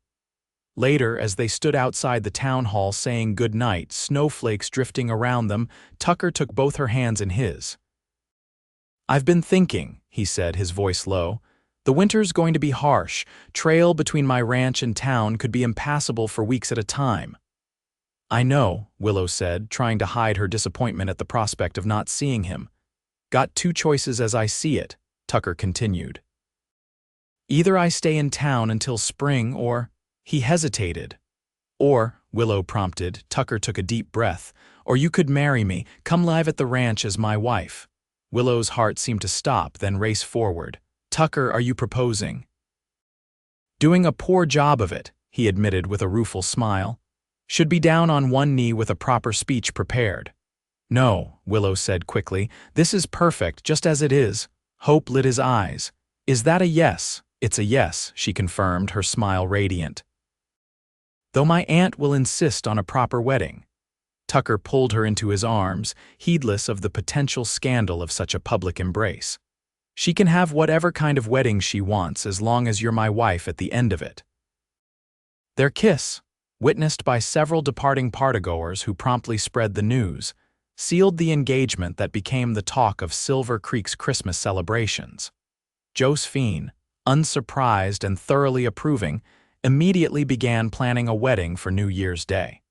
Later, as they stood outside the town hall saying good night, snowflakes drifting around them, Tucker took both her hands in his. "I've been thinking," he said, his voice low. "The winter's going to be harsh. Trail between my ranch and town could be impassable for weeks at a time." "I know," Willow said, trying to hide her disappointment at the prospect of not seeing him. "Got two choices as I see it," Tucker continued. "Either I stay in town until spring or—" He hesitated. "Or," Willow prompted. Tucker took a deep breath. "Or you could marry me, come live at the ranch as my wife." Willow's heart seemed to stop, then race forward. "Tucker, are you proposing?" "Doing a poor job of it," he admitted with a rueful smile. "Should be down on one knee with a proper speech prepared." "No," Willow said quickly. "This is perfect, just as it is." Hope lit his eyes. "Is that a yes?" "It's a yes," she confirmed, her smile radiant. "Though my aunt will insist on a proper wedding." Tucker pulled her into his arms, heedless of the potential scandal of such a public embrace. "She can have whatever kind of wedding she wants as long as you're my wife at the end of it." Their kiss, witnessed by several departing partygoers who promptly spread the news, sealed the engagement that became the talk of Silver Creek's Christmas celebrations. Josephine, unsurprised and thoroughly approving, immediately began planning a wedding for New Year's Day.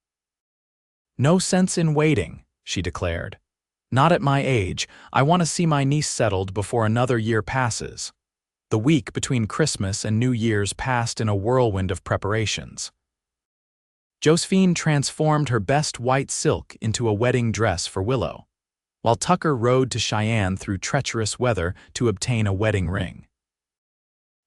"No sense in waiting," she declared. "Not at my age. I want to see my niece settled before another year passes." The week between Christmas and New Year's passed in a whirlwind of preparations. Josephine transformed her best white silk into a wedding dress for Willow, while Tucker rode to Cheyenne through treacherous weather to obtain a wedding ring.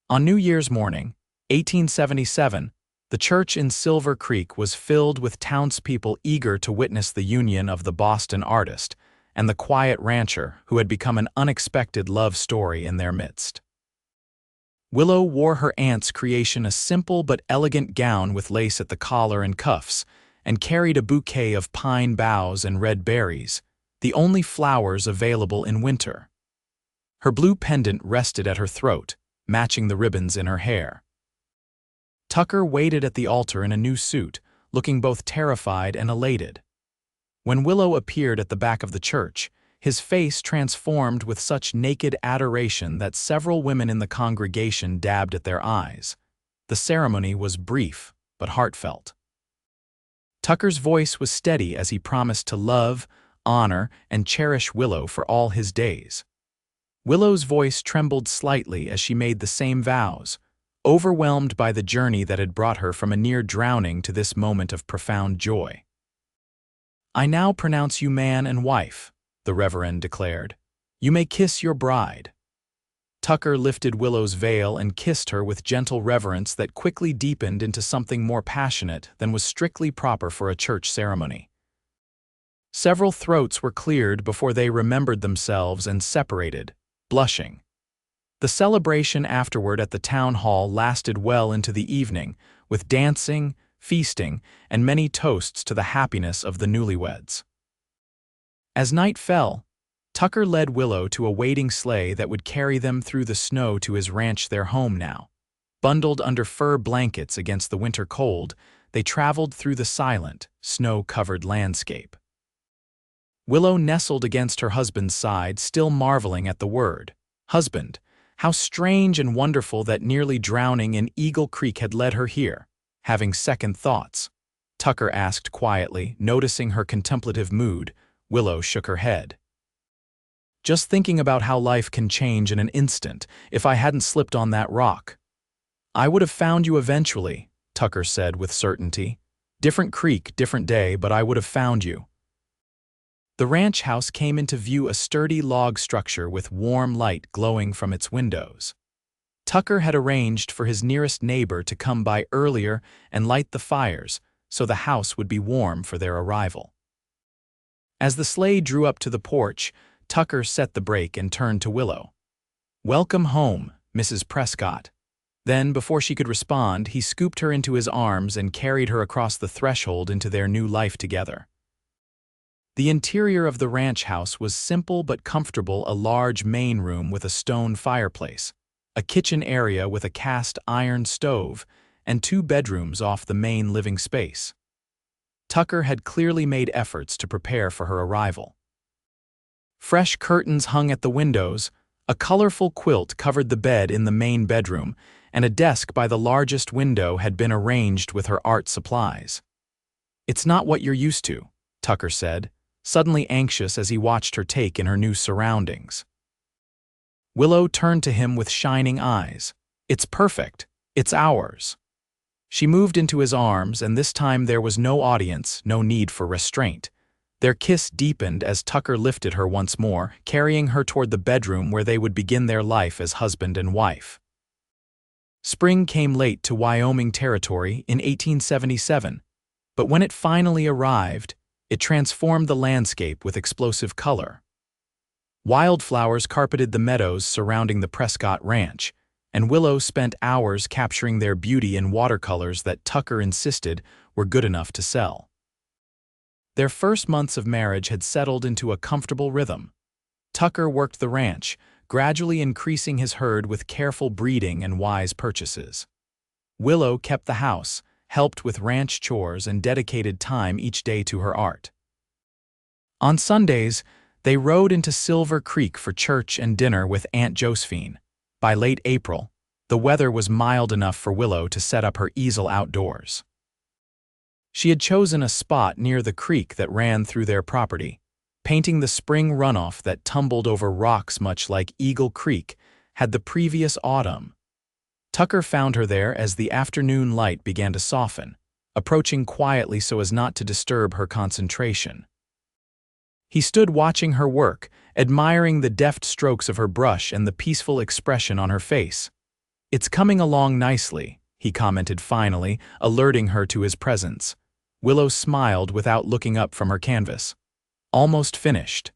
On New Year's morning, 1877, the church in Silver Creek was filled with townspeople eager to witness the union of the Boston artist and the quiet rancher who had become an unexpected love story in their midst. Willow wore her aunt's creation, a simple but elegant gown with lace at the collar and cuffs, and carried a bouquet of pine boughs and red berries, the only flowers available in winter. Her blue pendant rested at her throat, matching the ribbons in her hair. Tucker waited at the altar in a new suit, looking both terrified and elated. When Willow appeared at the back of the church, his face transformed with such naked adoration that several women in the congregation dabbed at their eyes. The ceremony was brief, but heartfelt. Tucker's voice was steady as he promised to love, honor, and cherish Willow for all his days. Willow's voice trembled slightly as she made the same vows, overwhelmed by the journey that had brought her from a near drowning to this moment of profound joy. "I now pronounce you man and wife," the Reverend declared. "You may kiss your bride." Tucker lifted Willow's veil and kissed her with gentle reverence that quickly deepened into something more passionate than was strictly proper for a church ceremony. Several throats were cleared before they remembered themselves and separated, blushing. The celebration afterward at the town hall lasted well into the evening, with dancing, feasting, and many toasts to the happiness of the newlyweds. As night fell, Tucker led Willow to a waiting sleigh that would carry them through the snow to his ranch, their home now. Bundled under fur blankets against the winter cold, they traveled through the silent, snow-covered landscape. Willow nestled against her husband's side, still marveling at the word, husband. How strange and wonderful that nearly drowning in Eagle Creek had led her here. Having second thoughts, Tucker asked quietly, noticing her contemplative mood. Willow shook her head. "Just thinking about how life can change in an instant. If I hadn't slipped on that rock, I would have found you eventually," Tucker said with certainty. "Different creek, different day, but I would have found you." The ranch house came into view, a sturdy log structure with warm light glowing from its windows. Tucker had arranged for his nearest neighbor to come by earlier and light the fires, so the house would be warm for their arrival. As the sleigh drew up to the porch, Tucker set the brake and turned to Willow. "Welcome home, Mrs. Prescott." Then, before she could respond, he scooped her into his arms and carried her across the threshold into their new life together. The interior of the ranch house was simple but comfortable, a large main room with a stone fireplace, a kitchen area with a cast iron stove, and 2 bedrooms off the main living space. Tucker had clearly made efforts to prepare for her arrival. Fresh curtains hung at the windows, a colorful quilt covered the bed in the main bedroom, and a desk by the largest window had been arranged with her art supplies. "It's not what you're used to," Tucker said, suddenly anxious as he watched her take in her new surroundings. Willow turned to him with shining eyes. "It's perfect. It's ours." She moved into his arms, and this time there was no audience, no need for restraint. Their kiss deepened as Tucker lifted her once more, carrying her toward the bedroom where they would begin their life as husband and wife. Spring came late to Wyoming territory in 1877, but when it finally arrived, it transformed the landscape with explosive color. Wildflowers carpeted the meadows surrounding the Prescott ranch, and Willow spent hours capturing their beauty in watercolors that Tucker insisted were good enough to sell. Their first months of marriage had settled into a comfortable rhythm. Tucker worked the ranch, gradually increasing his herd with careful breeding and wise purchases. Willow kept the house, helped with ranch chores, and dedicated time each day to her art. On Sundays, they rode into Silver Creek for church and dinner with Aunt Josephine. By late April, the weather was mild enough for Willow to set up her easel outdoors. She had chosen a spot near the creek that ran through their property. Painting the spring runoff that tumbled over rocks much like Eagle Creek had the previous autumn. Tucker found her there as the afternoon light began to soften, approaching quietly so as not to disturb her concentration. He stood watching her work, admiring the deft strokes of her brush and the peaceful expression on her face. "It's coming along nicely," he commented finally, alerting her to his presence. Willow smiled without looking up from her canvas. "Almost finished.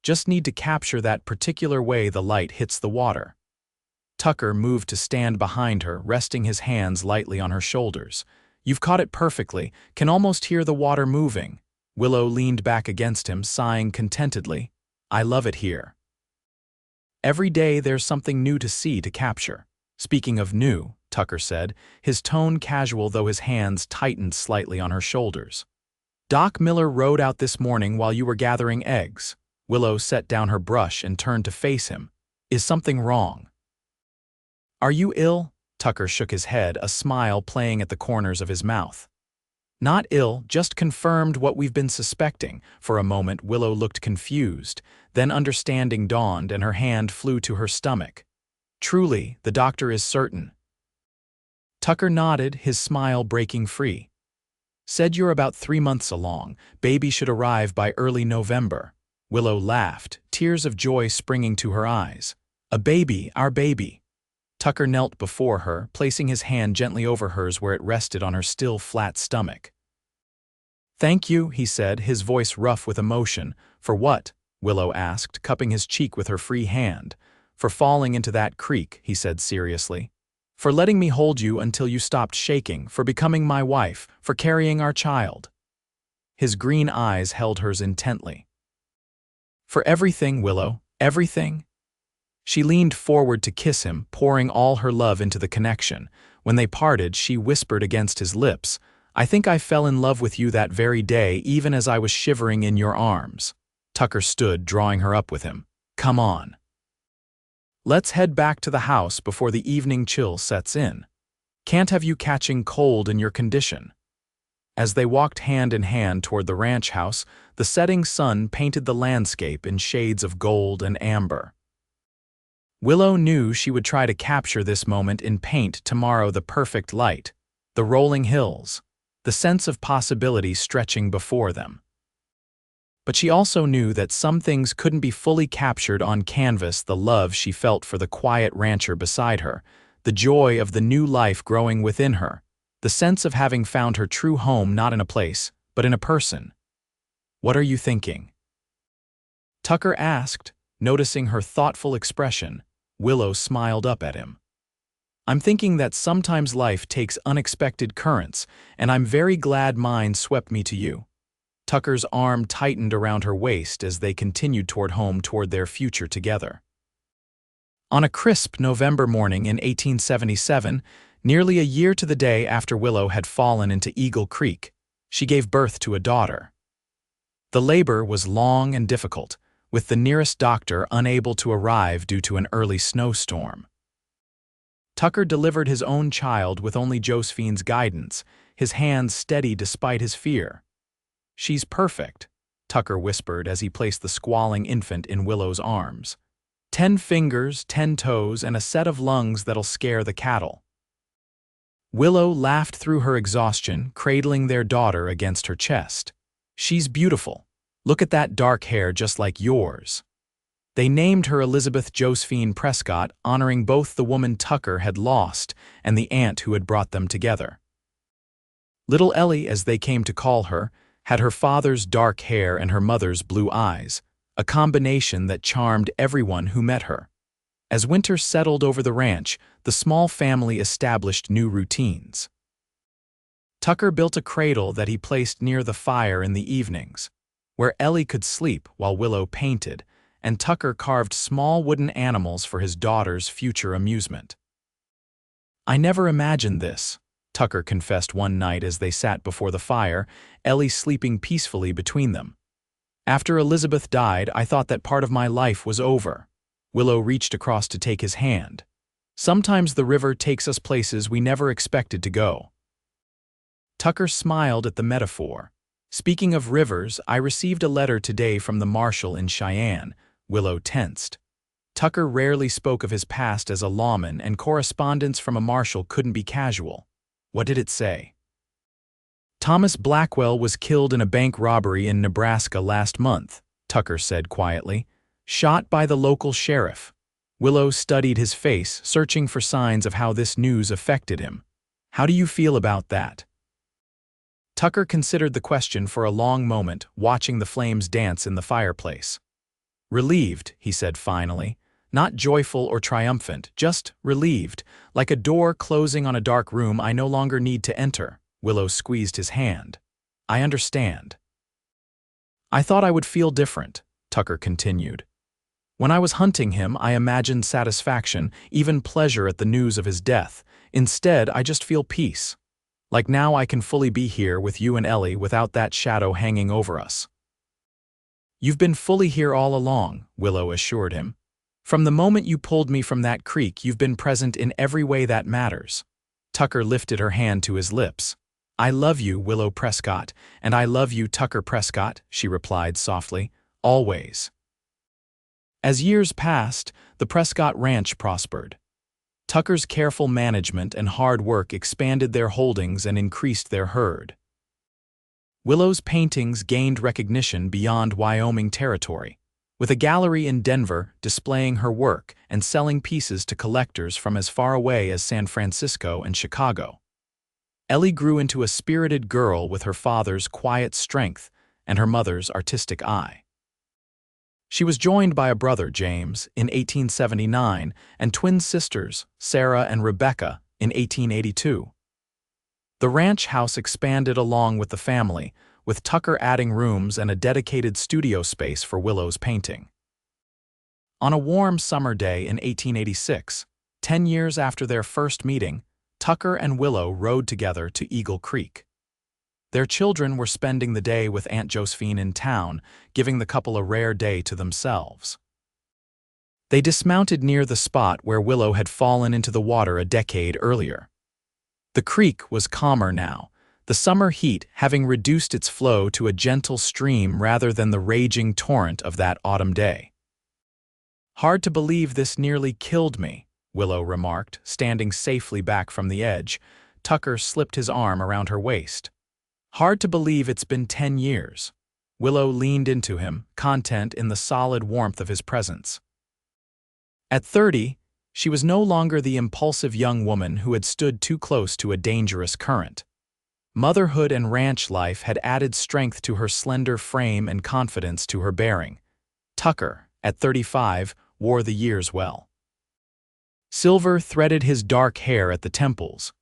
Just need to capture that particular way the light hits the water." Tucker moved to stand behind her, resting his hands lightly on her shoulders. "You've caught it perfectly, can almost hear the water moving." Willow leaned back against him, sighing contentedly. "I love it here. Every day there's something new to see, to capture." "Speaking of new," Tucker said, his tone casual though his hands tightened slightly on her shoulders. "Doc Miller rode out this morning while you were gathering eggs." Willow set down her brush and turned to face him. "Is something wrong?" "Are you ill?" Tucker shook his head, a smile playing at the corners of his mouth. "Not ill, just confirmed what we've been suspecting." For a moment, Willow looked confused. Then understanding dawned and her hand flew to her stomach. "Truly, the doctor is certain." Tucker nodded, his smile breaking free. "Said you're about 3 months along. Baby should arrive by early November." Willow laughed, tears of joy springing to her eyes. "A baby, our baby." Tucker knelt before her, placing his hand gently over hers where it rested on her still flat stomach. "Thank you," he said, his voice rough with emotion. "For what?" Willow asked, cupping his cheek with her free hand. "For falling into that creek," he said seriously. "For letting me hold you until you stopped shaking, for becoming my wife, for carrying our child." His green eyes held hers intently. "For everything, Willow, everything." She leaned forward to kiss him, pouring all her love into the connection. When they parted, she whispered against his lips, "I think I fell in love with you that very day, even as I was shivering in your arms." Tucker stood, drawing her up with him. "Come on. Let's head back to the house before the evening chill sets in. Can't have you catching cold in your condition." As they walked hand in hand toward the ranch house, the setting sun painted the landscape in shades of gold and amber. Willow knew she would try to capture this moment in paint tomorrow, the perfect light, the rolling hills, the sense of possibility stretching before them. But she also knew that some things couldn't be fully captured on canvas: the love she felt for the quiet rancher beside her, the joy of the new life growing within her, the sense of having found her true home not in a place, but in a person. "What are you thinking?" Tucker asked, noticing her thoughtful expression. Willow smiled up at him. "I'm thinking that sometimes life takes unexpected currents, and I'm very glad mine swept me to you." Tucker's arm tightened around her waist as they continued toward home, toward their future together. On a crisp November morning in 1877, nearly a year to the day after Willow had fallen into Eagle Creek, she gave birth to a daughter. The labor was long and difficult, with the nearest doctor unable to arrive due to an early snowstorm. Tucker delivered his own child with only Josephine's guidance, his hands steady despite his fear. "She's perfect," Tucker whispered as he placed the squalling infant in Willow's arms. 10 fingers, 10 toes, and a set of lungs that'll scare the cattle." Willow laughed through her exhaustion, cradling their daughter against her chest. "She's beautiful. Look at that dark hair, just like yours." They named her Elizabeth Josephine Prescott, honoring both the woman Tucker had lost and the aunt who had brought them together. Little Ellie, as they came to call her, had her father's dark hair and her mother's blue eyes, a combination that charmed everyone who met her. As winter settled over the ranch, the small family established new routines. Tucker built a cradle that he placed near the fire in the evenings, where Ellie could sleep while Willow painted, and Tucker carved small wooden animals for his daughter's future amusement. "I never imagined this," Tucker confessed one night as they sat before the fire, Ellie sleeping peacefully between them. "After Elizabeth died, I thought that part of my life was over." Willow reached across to take his hand. "Sometimes the river takes us places we never expected to go." Tucker smiled at the metaphor. "Speaking of rivers, I received a letter today from the marshal in Cheyenne." Willow tensed. Tucker rarely spoke of his past as a lawman, and correspondence from a marshal couldn't be casual. "What did it say?" "Thomas Blackwell was killed in a bank robbery in Nebraska last month," Tucker said quietly. "Shot by the local sheriff." Willow studied his face, searching for signs of how this news affected him. "How do you feel about that?" Tucker considered the question for a long moment, watching the flames dance in the fireplace. "Relieved," he said finally. Not joyful or triumphant, just relieved, like a door closing on a dark room I no longer need to enter. Willow squeezed his hand. I understand. I thought I would feel different, Tucker continued. When I was hunting him, I imagined satisfaction, even pleasure at the news of his death. Instead, I just feel peace. Like now I can fully be here with you and Ellie without that shadow hanging over us. You've been fully here all along, Willow assured him. From the moment you pulled me from that creek, you've been present in every way that matters. Tucker lifted her hand to his lips. I love you, Willow Prescott, and I love you, Tucker Prescott, she replied softly. Always. As years passed, the Prescott ranch prospered. Tucker's careful management and hard work expanded their holdings and increased their herd. Willow's paintings gained recognition beyond Wyoming territory, with a gallery in Denver displaying her work and selling pieces to collectors from as far away as San Francisco and Chicago. Ellie grew into a spirited girl with her father's quiet strength and her mother's artistic eye. She was joined by a brother, James, in 1879, and twin sisters, Sarah and Rebecca, in 1882. The ranch house expanded along with the family, with Tucker adding rooms and a dedicated studio space for Willow's painting. On a warm summer day in 1886, 10 years after their first meeting, Tucker and Willow rode together to Eagle Creek. Their children were spending the day with Aunt Josephine in town, giving the couple a rare day to themselves. They dismounted near the spot where Willow had fallen into the water a decade earlier. The creek was calmer now, the summer heat having reduced its flow to a gentle stream rather than the raging torrent of that autumn day. Hard to believe this nearly killed me, Willow remarked, standing safely back from the edge. Tucker slipped his arm around her waist. Hard to believe it's been 10 years. Willow leaned into him, content in the solid warmth of his presence. At 30, she was no longer the impulsive young woman who had stood too close to a dangerous current. Motherhood and ranch life had added strength to her slender frame and confidence to her bearing. Tucker, at 35, wore the years well. Silver threaded his dark hair at the temples,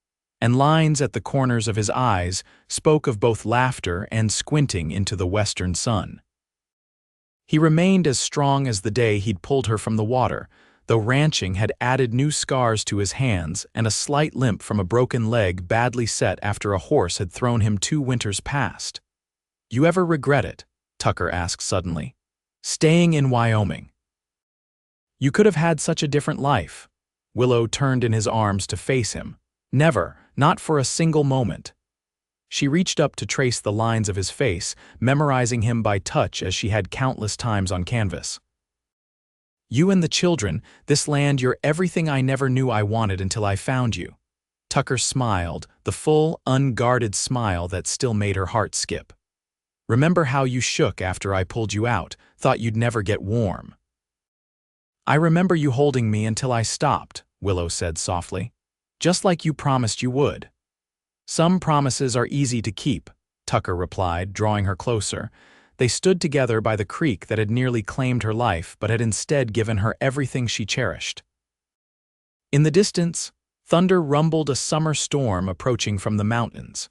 and lines at the corners of his eyes spoke of both laughter and squinting into the western sun. He remained as strong as the day he'd pulled her from the water, though ranching had added new scars to his hands and a slight limp from a broken leg badly set after a horse had thrown him 2 winters past. You ever regret it? Tucker asked suddenly. Staying in Wyoming. You could have had such a different life. Willow turned in his arms to face him. Never, not for a single moment. She reached up to trace the lines of his face, memorizing him by touch as she had countless times on canvas. You and the children, this land, you're everything I never knew I wanted until I found you. Tucker smiled, the full, unguarded smile that still made her heart skip. Remember how you shook after I pulled you out, thought you'd never get warm. I remember you holding me until I stopped, Willow said softly. Just like you promised you would. Some promises are easy to keep, Tucker replied, drawing her closer. They stood together by the creek that had nearly claimed her life but had instead given her everything she cherished. In the distance, thunder rumbled a summer storm approaching from the mountains.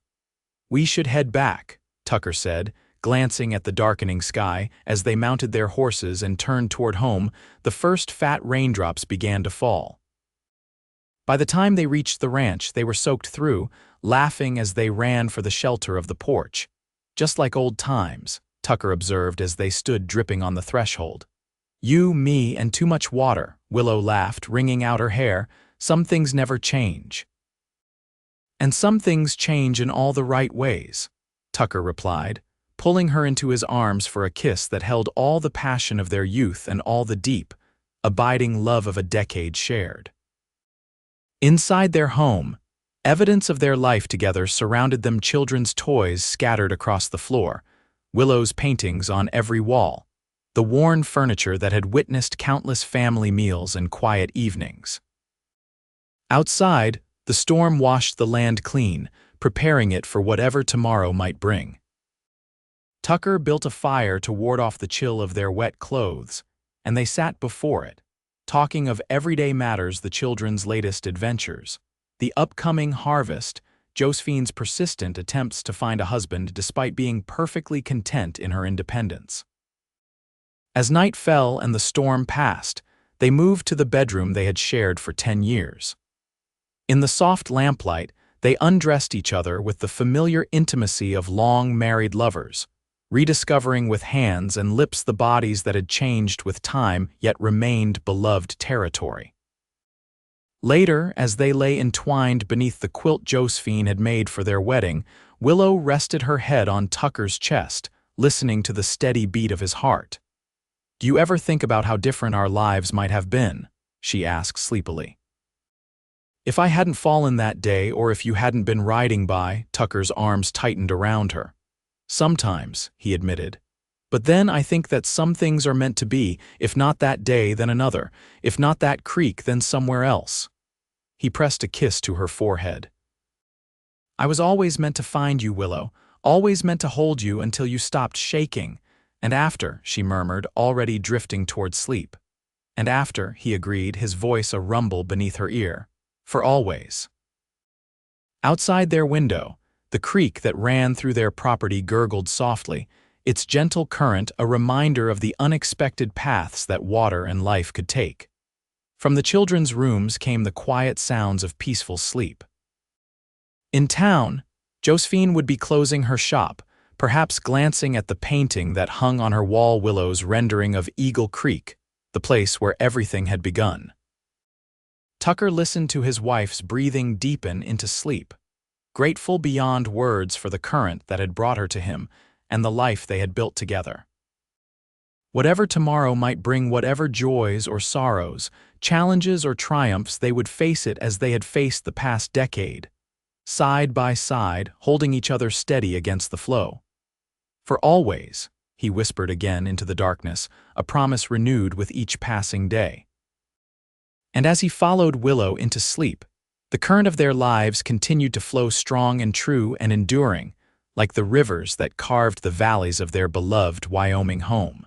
We should head back, Tucker said, glancing at the darkening sky. As they mounted their horses and turned toward home, the first fat raindrops began to fall. By the time they reached the ranch, they were soaked through, laughing as they ran for the shelter of the porch. Just like old times, Tucker observed as they stood dripping on the threshold. You, me, and too much water, Willow laughed, wringing out her hair. Some things never change. And some things change in all the right ways, Tucker replied, pulling her into his arms for a kiss that held all the passion of their youth and all the deep, abiding love of a decade shared. Inside their home, evidence of their life together surrounded them, children's toys scattered across the floor, Willow's paintings on every wall, the worn furniture that had witnessed countless family meals and quiet evenings. Outside, the storm washed the land clean, preparing it for whatever tomorrow might bring. Tucker built a fire to ward off the chill of their wet clothes, and they sat before it, talking of everyday matters, the children's latest adventures, the upcoming harvest, Josephine's persistent attempts to find a husband despite being perfectly content in her independence. As night fell and the storm passed, they moved to the bedroom they had shared for 10 years. In the soft lamplight, they undressed each other with the familiar intimacy of long married lovers, rediscovering with hands and lips the bodies that had changed with time yet remained beloved territory. Later, as they lay entwined beneath the quilt Josephine had made for their wedding, Willow rested her head on Tucker's chest, listening to the steady beat of his heart. "Do you ever think about how different our lives might have been?" she asked sleepily. "If I hadn't fallen that day, or if you hadn't been riding by," Tucker's arms tightened around her. "Sometimes," he admitted. "But then I think that some things are meant to be, if not that day, then another, if not that creek, then somewhere else." He pressed a kiss to her forehead. "I was always meant to find you, Willow, always meant to hold you until you stopped shaking. And after," she murmured, already drifting toward sleep. "And after," he agreed, his voice a rumble beneath her ear. "For always." Outside their window, the creek that ran through their property gurgled softly, its gentle current a reminder of the unexpected paths that water and life could take. From the children's rooms came the quiet sounds of peaceful sleep. In town, Josephine would be closing her shop, perhaps glancing at the painting that hung on her wall, Willow's rendering of Eagle Creek, the place where everything had begun. Tucker listened to his wife's breathing deepen into sleep, grateful beyond words for the current that had brought her to him and the life they had built together. Whatever tomorrow might bring, whatever joys or sorrows, challenges or triumphs, they would face it as they had faced the past decade, side by side, holding each other steady against the flow. "For always," he whispered again into the darkness, a promise renewed with each passing day. And as he followed Willow into sleep, the current of their lives continued to flow strong and true and enduring, like the rivers that carved the valleys of their beloved Wyoming home.